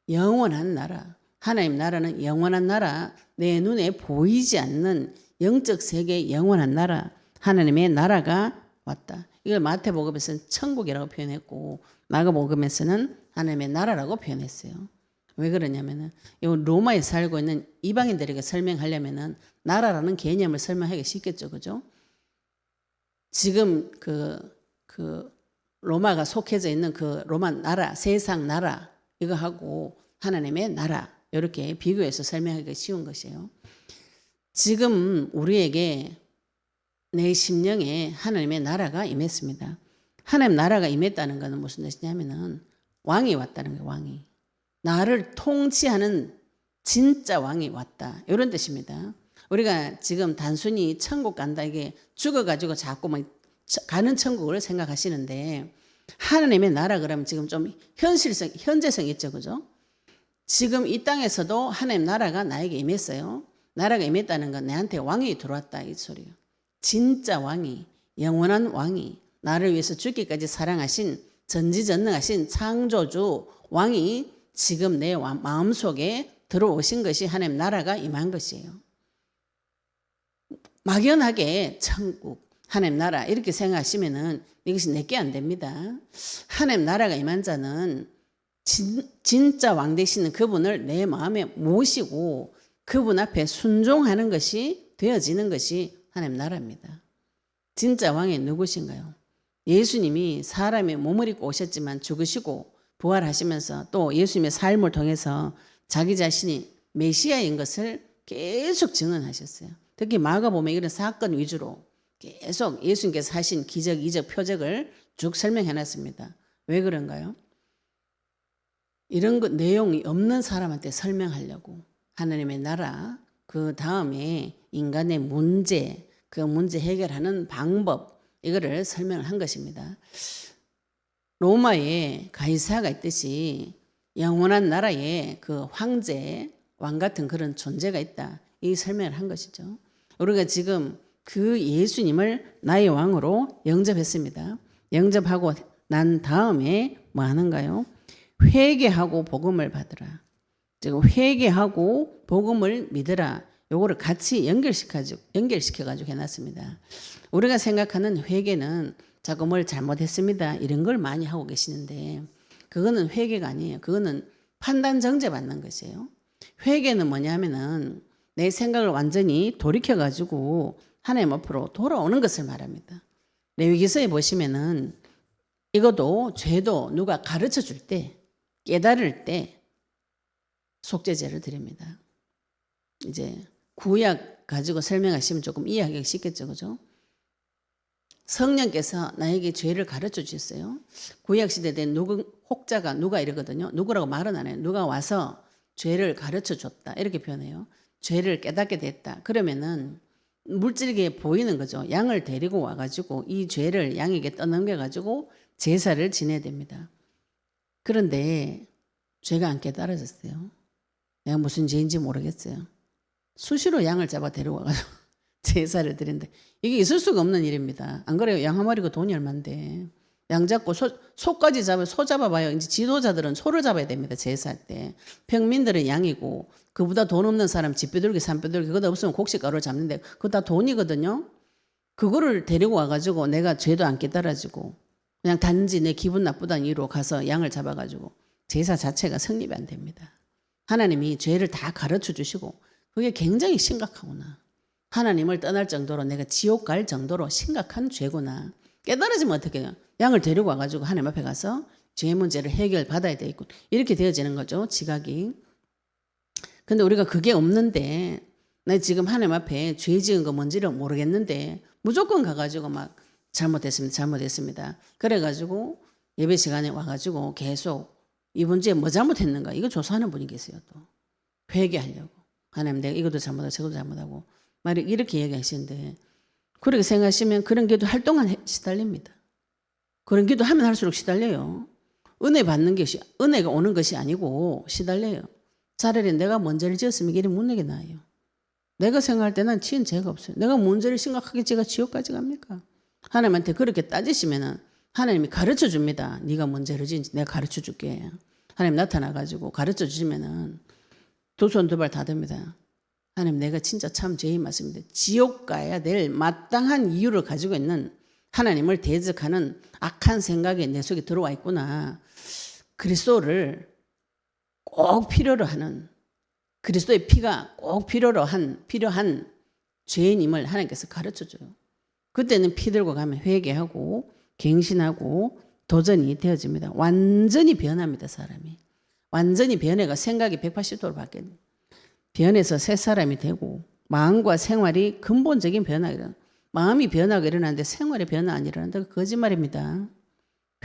영원한 나라. 하나님 나라는 영원한 나라. 내 눈에 보이지 않는 영적 세계의 영원한 나라. 하나님의 나라가 왔다. 이걸 마태복음에서는 천국이라고 표현했고 마가복음에서는 하나님의 나라라고 표현했어요. 왜 그러냐면은 이 로마에 살고 있는 이방인들에게 설명하려면은 나라라는 개념을 설명하기 쉽겠죠, 그죠? 지금 그 로마가 속해져 있는 그 로마 나라, 세상 나라 이거 하고 하나님의 나라 이렇게 비교해서 설명하기가 쉬운 것이에요. 지금 우리에게 내 심령에 하나님의 나라가 임했습니다. 하나님 나라가 임했다는 것은 무슨 뜻이냐면은 왕이 왔다는 거예요. 왕이. 나를 통치하는 진짜 왕이 왔다. 이런 뜻입니다. 우리가 지금 단순히 천국 간다 이게 죽어가지고 자꾸 막 가는 천국을 생각하시는데 하나님의 나라 그러면 지금 좀 현재성 있죠. 그죠? 지금 이 땅에서도 하나님 나라가 나에게 임했어요. 나라가 임했다는 건 내한테 왕이 들어왔다 이 소리예요. 진짜 왕이, 영원한 왕이 나를 위해서 죽기까지 사랑하신 전지전능하신 창조주 왕이 지금 내 마음속에 들어오신 것이 하나님 나라가 임한 것이에요. 막연하게 천국, 하나님 나라 이렇게 생각하시면은 이것이 내게 안 됩니다. 하나님 나라가 임한 자는 진짜 왕 되시는 그분을 내 마음에 모시고 그분 앞에 순종하는 것이 되어지는 것이 하나님 나라입니다. 진짜 왕이 누구신가요? 예수님이 사람의 몸을 입고 오셨지만 죽으시고 부활하시면서 또 예수님의 삶을 통해서 자기 자신이 메시아인 것을 계속 증언하셨어요. 특히 마가복음에 이런 사건 위주로 계속 예수님께서 하신 기적, 이적, 표적을 쭉 설명해 놨습니다. 왜 그런가요? 이런 것 내용이 없는 사람한테 설명하려고 하나님의 나라, 그 다음에 인간의 문제, 그 문제 해결하는 방법, 이거를 설명을 한 것입니다. 로마에 가이사가 있듯이 영원한 나라에 그 황제, 왕 같은 그런 존재가 있다. 이 설명을 한 것이죠. 우리가 지금 그 예수님을 나의 왕으로 영접했습니다. 영접하고 난 다음에 뭐 하는가요? 회개하고 복음을 받으라. 지금 회개하고 복음을 믿으라. 요거를 같이 연결시켜가지고 해놨습니다. 우리가 생각하는 회개는 자꾸 뭘 잘못했습니다. 이런 걸 많이 하고 계시는데 그거는 회개가 아니에요. 그거는 판단 정죄 받는 것이에요. 회개는 뭐냐면은 내 생각을 완전히 돌이켜가지고 하나님 앞으로 돌아오는 것을 말합니다. 레위기서에 보시면은 이것도 죄도 누가 가르쳐 줄 때, 깨달을 때 속죄제를 드립니다. 이제 구약 가지고 설명하시면 조금 이해하기 쉽겠죠, 그죠? 성령께서 나에게 죄를 가르쳐 주셨어요. 구약 시대 때 혹자가 누가 이러거든요. 누구라고 말은 안 해요. 누가 와서 죄를 가르쳐 줬다 이렇게 표현해요. 죄를 깨닫게 됐다. 그러면은 물질게 보이는 거죠. 양을 데리고 와가지고 이 죄를 양에게 떠넘겨가지고 제사를 지내야 됩니다. 그런데 죄가 안 깨달아졌어요. 내가 무슨 죄인지 모르겠어요. 수시로 양을 잡아 데려와가지고 제사를 드린다. 이게 있을 수가 없는 일입니다. 안 그래요? 양 한 마리가 돈이 얼만데. 양 잡고 소까지 소 잡아봐요. 이제 지도자들은 소를 잡아야 됩니다. 제사할 때. 평민들은 양이고 그보다 돈 없는 사람 집비둘기 산비둘기 그거 없으면 곡식가루를 잡는데 그거 다 돈이거든요. 그거를 데리고 와가지고 내가 죄도 안 깨달아지고 그냥 단지 내 기분 나쁘다는 이유로 가서 양을 잡아가지고 제사 자체가 성립이 안 됩니다. 하나님이 죄를 다 가르쳐 주시고 그게 굉장히 심각하구나. 하나님을 떠날 정도로 내가 지옥 갈 정도로 심각한 죄구나. 깨달아지면 어떻게 해요? 양을 데리고 와가지고 하나님 앞에 가서 죄 문제를 해결받아야 되겠군. 이렇게 되어지는 거죠. 지각이. 근데 우리가 그게 없는데 나 지금 하나님 앞에 죄 지은 거 뭔지를 모르겠는데 무조건 가가지고 막 잘못했습니다. 그래가지고 예배 시간에 와가지고 계속 이번 주에 뭐 잘못했는가 이거 조사하는 분이 계세요. 또 회개하려고. 하나님 내가 이것도 잘못하고 저것도 잘못하고 막 이렇게 얘기하시는데 그렇게 생각하시면 그런 기도 할 동안 시달립니다. 그런 기도 하면 할수록 시달려요. 은혜 받는 것이 은혜가 오는 것이 아니고 시달려요. 차라리 내가 뭔 죄를 지었으면 이게 문제가 나요. 내가 생각할 때는 지은 죄가 없어요. 내가 뭔 죄를 심각하게 제가 지옥까지 갑니까? 하나님한테 그렇게 따지시면은 하나님이 가르쳐 줍니다. 네가 뭔 죄를 지은지 내가 가르쳐 줄게. 하나님 나타나가지고 가르쳐 주시면은 두 손 두 발 다 됩니다. 하나님 내가 진짜 참 죄인 맞습니다. 지옥 가야 될 마땅한 이유를 가지고 있는 하나님을 대적하는 악한 생각이 내 속에 들어와 있구나. 그리스도를 꼭 필요로 하는 그리스도의 피가 꼭 필요한 죄인임을 하나님께서 가르쳐줘요. 그때는 피 들고 가면 회개하고 갱신하고 도전이 되어집니다. 완전히 변합니다. 사람이. 완전히 변해가 생각이 180도로 바뀌어요. 변해서 새 사람이 되고 마음과 생활이 근본적인 변화가 일어나요. 마음이 변화가 일어나는데 생활의 변화 안 일어난다. 거짓말입니다.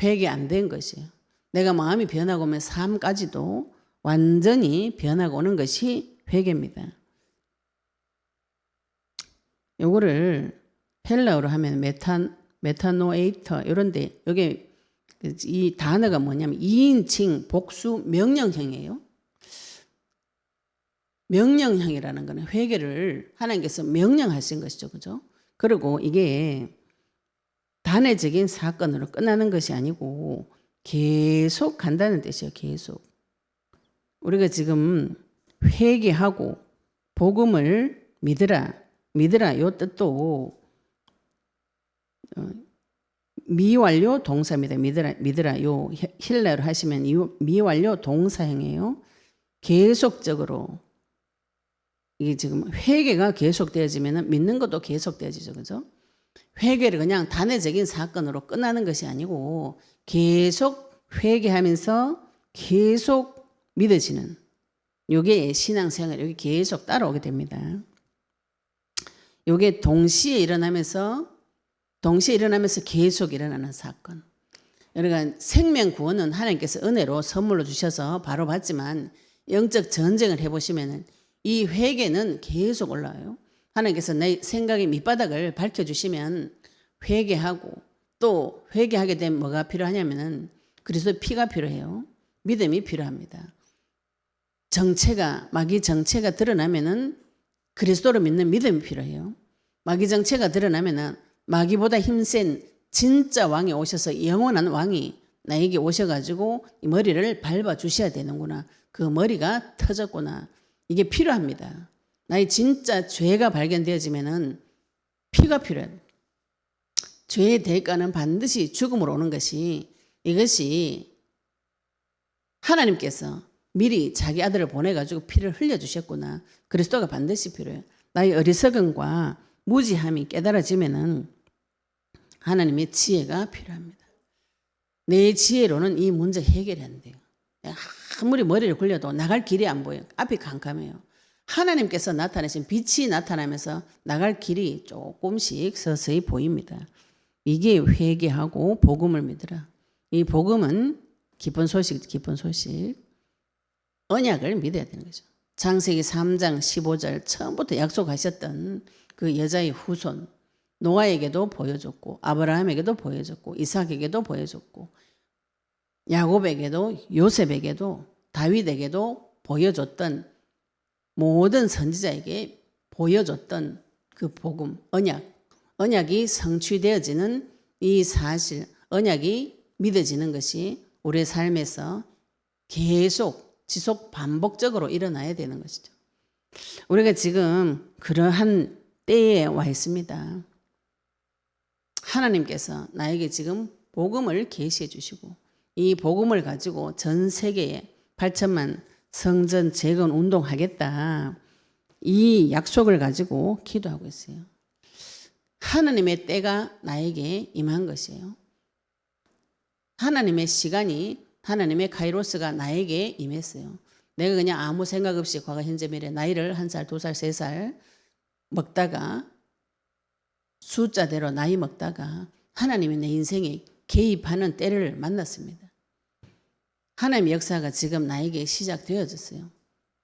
회개 안 된 것이에요. 내가 마음이 변하고 오면 삶까지도 완전히 변하고 오는 것이 회개입니다. 요거를 헬라어로 하면 메타노에이터 이런데 여기 이 단어가 뭐냐면 2인칭 복수 명령형이에요. 명령형이라는 거는 회개를 하나님께서 명령하신 것이죠. 그죠? 그리고 이게 단회적인 사건으로 끝나는 것이 아니고 계속 간다는 뜻이에요. 계속. 우리가 지금 회개하고 복음을 믿으라 이 뜻도 미완료 동사입니다. 믿으라 요 힐라로 하시면 미완료 동사형이에요. 계속적으로 이게 지금 회개가 계속되어지면 믿는 것도 계속되어지죠. 그죠? 회개를 그냥 단회적인 사건으로 끝나는 것이 아니고 계속 회개하면서 계속 믿어지는 요게 신앙생활 여기 계속 따라오게 됩니다. 요게 동시에 일어나면서 계속 일어나는 사건. 그러니까 생명 구원은 하나님께서 은혜로 선물로 주셔서 바로 받지만 영적 전쟁을 해보시면은 이 회개는 계속 올라와요. 하나님께서 내 생각의 밑바닥을 밝혀주시면 회개하고 또 회개하게 되면 뭐가 필요하냐면은 그리스도의 피가 필요해요. 믿음이 필요합니다. 정체가 마귀 정체가 드러나면은 그리스도를 믿는 믿음이 필요해요. 마귀 정체가 드러나면은 마귀보다 힘센 진짜 왕이 오셔서 영원한 왕이 나에게 오셔가지고 이 머리를 밟아 주셔야 되는구나. 그 머리가 터졌구나. 이게 필요합니다. 나의 진짜 죄가 발견되어지면은 피가 필요해요. 죄의 대가는 반드시 죽음으로 오는 것이 이것이 하나님께서 미리 자기 아들을 보내가지고 피를 흘려주셨구나. 그리스도가 반드시 필요해요. 나의 어리석음과 무지함이 깨달아지면은 하나님의 지혜가 필요합니다. 내 지혜로는 이 문제 해결이 안 돼요. 아무리 머리를 굴려도 나갈 길이 안 보여요. 앞이 캄캄해요. 하나님께서 나타내신 빛이 나타나면서 나갈 길이 조금씩 서서히 보입니다. 이게 회개하고 복음을 믿으라. 이 복음은 기쁜 소식, 기쁜 소식. 언약을 믿어야 되는 거죠. 창세기 3장 15절 처음부터 약속하셨던 그 여자의 후손 노아에게도 보여줬고 아브라함에게도 보여줬고 이삭에게도 보여줬고 야곱에게도 요셉에게도 다윗에게도 보여줬던 모든 선지자에게 보여줬던 그 복음 언약이 성취되어지는 이 사실 언약이 믿어지는 것이 우리의 삶에서 계속 지속 반복적으로 일어나야 되는 것이죠. 우리가 지금 그러한 때에 와 있습니다. 하나님께서 나에게 지금 복음을 계시해 주시고 이 복음을 가지고 전 세계에 8천만 성전 재건 운동하겠다. 이 약속을 가지고 기도하고 있어요. 하나님의 때가 나에게 임한 것이에요. 하나님의 시간이 하나님의 카이로스가 나에게 임했어요. 내가 그냥 아무 생각 없이 과거 현재 미래 나이를 1살, 2살, 3살 먹다가 숫자대로 나이 먹다가 하나님이 내 인생에 개입하는 때를 만났습니다. 하나님의 역사가 지금 나에게 시작되어졌어요.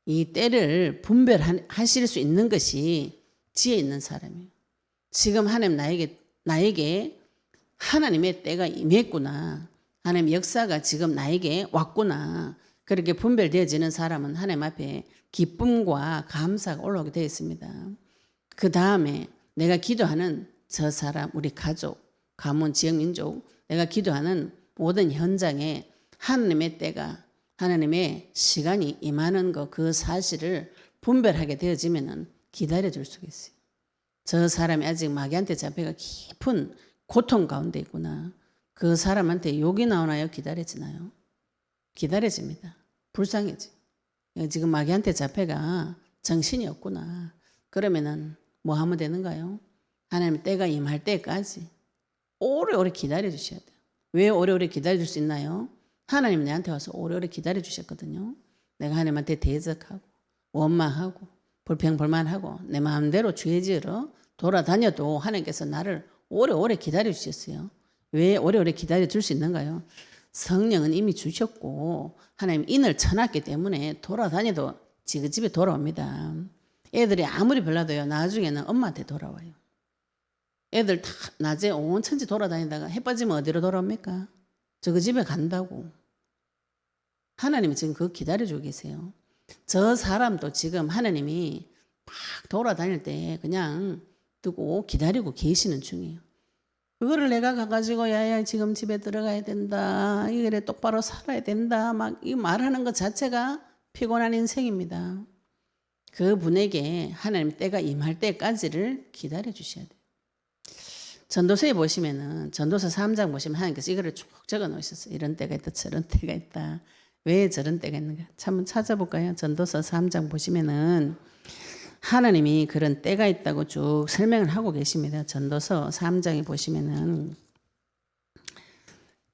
이 때를 분별하실 수 있는 것이 지혜 있는 사람이에요. 지금 하나님 나에게 하나님의 때가 임했구나. 하나님의 역사가 지금 나에게 왔구나. 그렇게 분별되어지는 사람은 하나님 앞에 기쁨과 감사가 올라오게 되어 있습니다. 그 다음에 내가 기도하는 저 사람, 우리 가족, 가문, 지역, 민족, 내가 기도하는 모든 현장에 하나님의 때가, 하나님의 시간이 임하는 것, 그 사실을 분별하게 되어지면 기다려줄 수가 있어요. 저 사람이 아직 마귀한테 잡혀가 깊은 고통 가운데 있구나. 그 사람한테 욕이 나오나요? 기다려지나요? 기다려집니다. 불쌍해지. 지금 마귀한테 잡혀가 정신이 없구나. 그러면은 뭐 하면 되는가요? 하나님 때가 임할 때까지 오래오래 기다려 주셔야 돼요. 왜 오래오래 기다려 줄 수 있나요? 하나님 내한테 와서 오래오래 기다려 주셨거든요. 내가 하나님한테 대적하고 원망하고 불평불만하고 내 마음대로 죄지으러 돌아다녀도 하나님께서 나를 오래오래 기다려 주셨어요. 왜 오래오래 기다려 줄 수 있는가요? 성령은 이미 주셨고 하나님 인을 쳐놨기 때문에 돌아다녀도 지그 집에 돌아옵니다. 애들이 아무리 별나도요 나중에는 엄마한테 돌아와요. 애들 다 낮에 온 천지 돌아다니다가 해 빠지면 어디로 돌아옵니까? 저그 집에 간다고. 하나님이 지금 그거 기다려주고 계세요. 저 사람도 지금 하나님이 막 돌아다닐 때 그냥 두고 기다리고 계시는 중이에요. 그거를 내가 가가지고 야야 지금 집에 들어가야 된다. 이래 똑바로 살아야 된다. 막 이 말하는 것 자체가 피곤한 인생입니다. 그분에게 하나님 때가 임할 때까지를 기다려 주셔야 돼요. 전도서에 보시면은 전도서 3장 보시면 하나님께서 이거를 쭉 적어 놓으셨어요. 이런 때가 있다 저런 때가 있다. 왜 저런 때가 있는가? 한번 찾아볼까요? 전도서 3장 보시면은 하나님이 그런 때가 있다고 쭉 설명을 하고 계십니다. 전도서 3장에 보시면은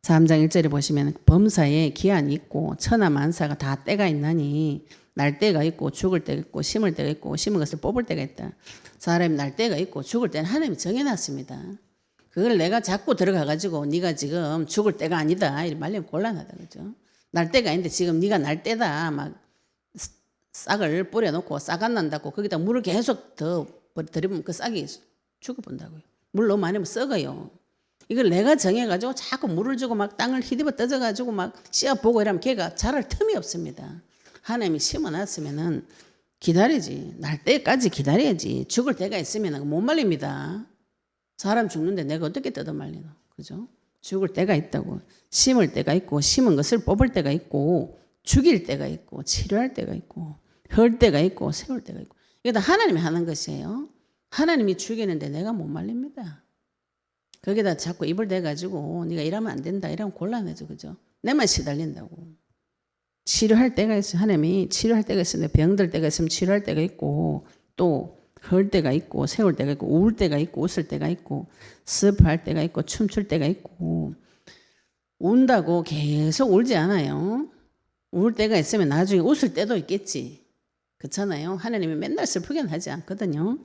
3장 1절에 보시면 범사에 기한이 있고 천하 만사가 다 때가 있나니 날 때가 있고 죽을 때가 있고 심을 때가 있고 심은 것을 뽑을 때가 있다. 사람이 날 때가 있고 죽을 때는 하나님이 정해놨습니다. 그걸 내가 자꾸 들어가가지고 네가 지금 죽을 때가 아니다 이렇게 말리면 곤란하다 그죠? 날 때가 아닌데 지금 네가 날 때다 막 싹을 뿌려놓고 싹 안 난다고 거기다 물을 계속 더 들이면 그 싹이 죽어본다고요. 물 너무 많이 하면 썩어요. 이걸 내가 정해가지고 자꾸 물을 주고 막 땅을 히집어 떠져가지고 막 씨앗보고 이러면 걔가 자랄 틈이 없습니다. 하나님이 심어놨으면은 기다리지. 날 때까지 기다려야지. 죽을 때가 있으면 못 말립니다. 사람 죽는데 내가 어떻게 뜯어 말리노. 그죠? 죽을 때가 있다고. 심을 때가 있고 심은 것을 뽑을 때가 있고 죽일 때가 있고 치료할 때가 있고 헐 때가 있고 세울 때가 있고 이게 다 하나님이 하는 것이에요. 하나님이 죽이는데 내가 못 말립니다. 거기다 자꾸 입을 대가지고 네가 이러면 안 된다 이러면 곤란해져. 그죠? 내만 시달린다고. 치료할 때가 있어요. 하나님이 치료할 때가 있어요. 병들 때가 있으면 치료할 때가 있고 또 헐 때가 있고 세울 때가 있고 울 때가 있고 웃을 때가 있고 슬퍼할 때가 있고 춤출 때가 있고 운다고 계속 울지 않아요. 울 때가 있으면 나중에 웃을 때도 있겠지. 그렇잖아요. 하나님이 맨날 슬프게는 하지 않거든요.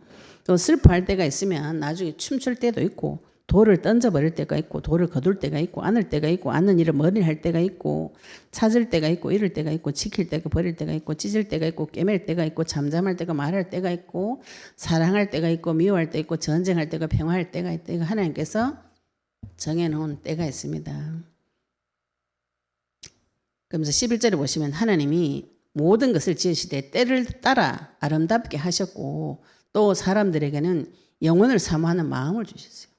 또 슬퍼할 때가 있으면 나중에 춤출 때도 있고 돌을 던져버릴 때가 있고 돌을 거둘 때가 있고 안을 때가 있고 안는 일을 머리 할 때가 있고 찾을 때가 있고 잃을 때가 있고 지킬 때가 버릴 때가 있고 찢을 때가 있고 꿰맬 때가 있고 잠잠할 때가 말할 때가 있고 사랑할 때가 있고 미워할 때가 있고 전쟁할 때가 평화할 때가 있다. 이거 하나님께서 정해놓은 때가 있습니다. 그러면서 11절에 보시면 하나님이 모든 것을 지으시되 때를 따라 아름답게 하셨고 또 사람들에게는 영혼을 사모하는 마음을 주셨어요.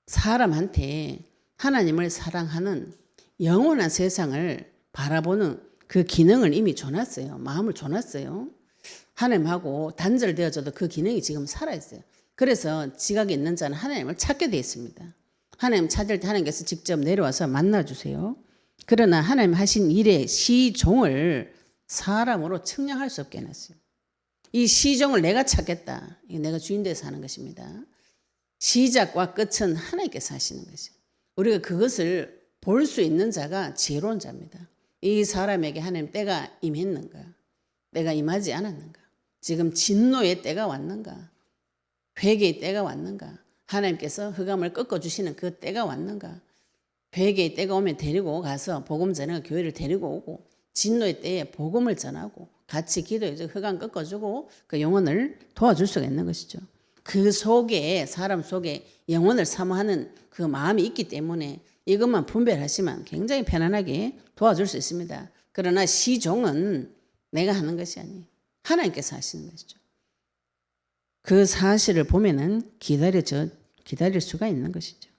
사람한테 하나님을 사랑하는 영원한 세상을 바라보는 그 기능을 이미 줘놨어요. 마음을 줘놨어요. 하나님하고 단절되어져도 그 기능이 지금 살아있어요. 그래서 지각이 있는 자는 하나님을 찾게 되어 있습니다. 하나님 찾을 때 하나님께서 직접 내려와서 만나주세요. 그러나 하나님 하신 일의 시종을 사람으로 측량할 수 없게 해놨어요. 이 시종을 내가 찾겠다. 이게 내가 주인돼서 하는 것입니다. 시작과 끝은 하나님께서 하시는 것이에요. 우리가 그것을 볼 수 있는 자가 지혜로운 자입니다. 이 사람에게 하나님 때가 임했는가? 때가 임하지 않았는가? 지금 진노의 때가 왔는가? 회개의 때가 왔는가? 하나님께서 흑암을 꺾어주시는 그 때가 왔는가? 회개의 때가 오면 데리고 가서 복음 전하고 교회를 데리고 오고 진노의 때에 복음을 전하고 같이 기도해서 흑암 꺾어주고 그 영혼을 도와줄 수가 있는 것이죠. 그 속에 사람 속에 영혼을 사모하는 그 마음이 있기 때문에 이것만 분별하시면 굉장히 편안하게 도와줄 수 있습니다. 그러나 시종은 내가 하는 것이 아니에요. 하나님께서 하시는 것이죠. 그 사실을 보면은 기다릴 수가 있는 것이죠.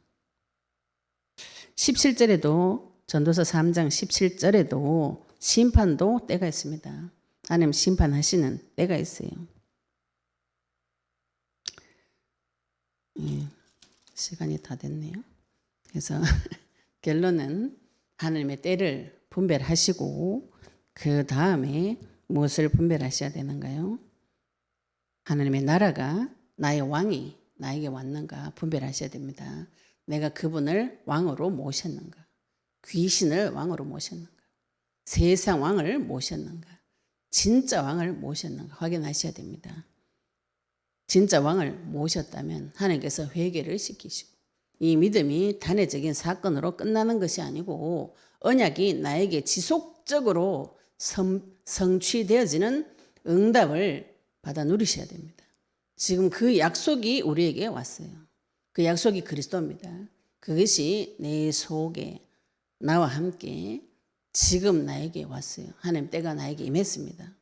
17절에도 전도서 3장 17절에도 심판도 때가 있습니다. 하나님 심판하시는 때가 있어요. 시간이 다 됐네요. 그래서 결론은 하나님의 때를 분별하시고 그 다음에 무엇을 분별하셔야 되는가요? 하나님의 나라가 나의 왕이 나에게 왔는가 분별하셔야 됩니다. 내가 그분을 왕으로 모셨는가? 귀신을 왕으로 모셨는가? 세상 왕을 모셨는가? 진짜 왕을 모셨는가? 확인하셔야 됩니다. 진짜 왕을 모셨다면 하나님께서 회개를 시키시고 이 믿음이 단회적인 사건으로 끝나는 것이 아니고 언약이 나에게 지속적으로 성취되어지는 응답을 받아 누리셔야 됩니다. 지금 그 약속이 우리에게 왔어요. 그 약속이 그리스도입니다. 그것이 내 속에 나와 함께 지금 나에게 왔어요. 하나님 때가 나에게 임했습니다.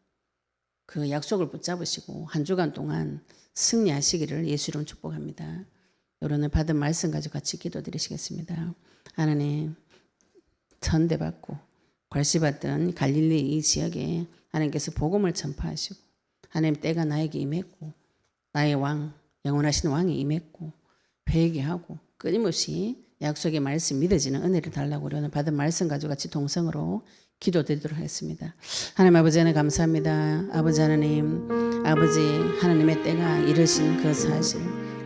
그 약속을 붙잡으시고 한 주간 동안 승리하시기를 예수 이름 축복합니다. 여러분을 받은 말씀 가지고 같이 기도드리시겠습니다. 하나님 천대받고 괄시받던 갈릴리 이 지역에 하나님께서 복음을 전파하시고 하나님 때가 나에게 임했고 나의 왕 영원하신 왕이 임했고 회개하고 끊임없이 약속의 말씀 믿어지는 은혜를 달라고 우리 오늘 받은 말씀 가지고 같이 동성으로 기도드리도록 하겠습니다. 하나님 아버지 하나님 감사합니다. 아버지 하나님 아버지 하나님의 때가 이르신 그 사실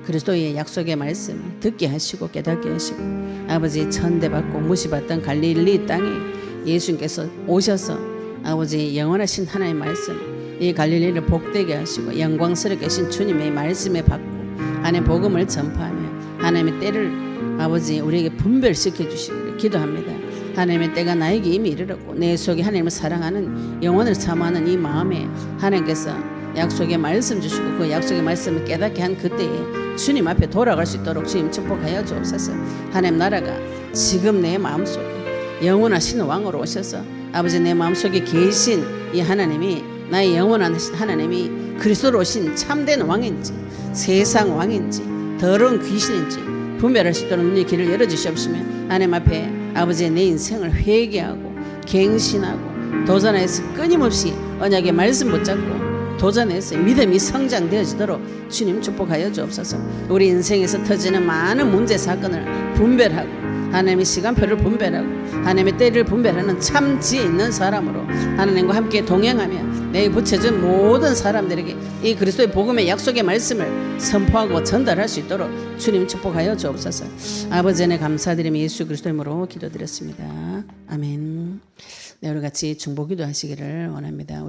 그리스도의 약속의 말씀을 듣게 하시고 깨닫게 하시고 아버지 천대받고 무시받던 갈릴리 땅에 예수님께서 오셔서 아버지 영원하신 하나님의 말씀 이 갈릴리를 복되게 하시고 영광스럽게 하신 주님의 말씀에 받고 하나님 복음을 전파하며 하나님의 때를 아버지 우리에게 분별시켜 주시기를 기도합니다. 하나님의 때가 나에게 이미 이르렀고 내 속에 하나님을 사랑하는 영혼을 사모하는 이 마음에 하나님께서 약속의 말씀 주시고 그 약속의 말씀을 깨닫게 한 그때에 주님 앞에 돌아갈 수 있도록 주님 축복하여 주옵소서. 하나님 나라가 지금 내 마음속에 영원하신 왕으로 오셔서 아버지 내 마음속에 계신 이 하나님이 나의 영원한 하나님이 그리스도로 오신 참된 왕인지 세상 왕인지 더러운 귀신인지 분별할 수 있도록 눈의 길을 열어주시옵시며 하나님 앞에 아버지의 내 인생을 회개하고 갱신하고 도전해서 끊임없이 언약의 말씀 붙잡고 도전해서 믿음이 성장되어지도록 주님 축복하여 주옵소서. 우리 인생에서 터지는 많은 문제 사건을 분별하고 하나님의 시간표를 분별하고 하나님의 때를 분별하는 참 지혜 있는 사람으로 하나님과 함께 동행하며 내게 붙여준 모든 사람들에게 이 그리스도의 복음의 약속의 말씀을 선포하고 전달할 수 있도록 주님 축복하여 주옵소서. 아버지 안에 감사드리며 예수 그리스도 이름으로 기도드렸습니다. 아멘. 네, 우리 같이 중보기도 하시기를 원합니다.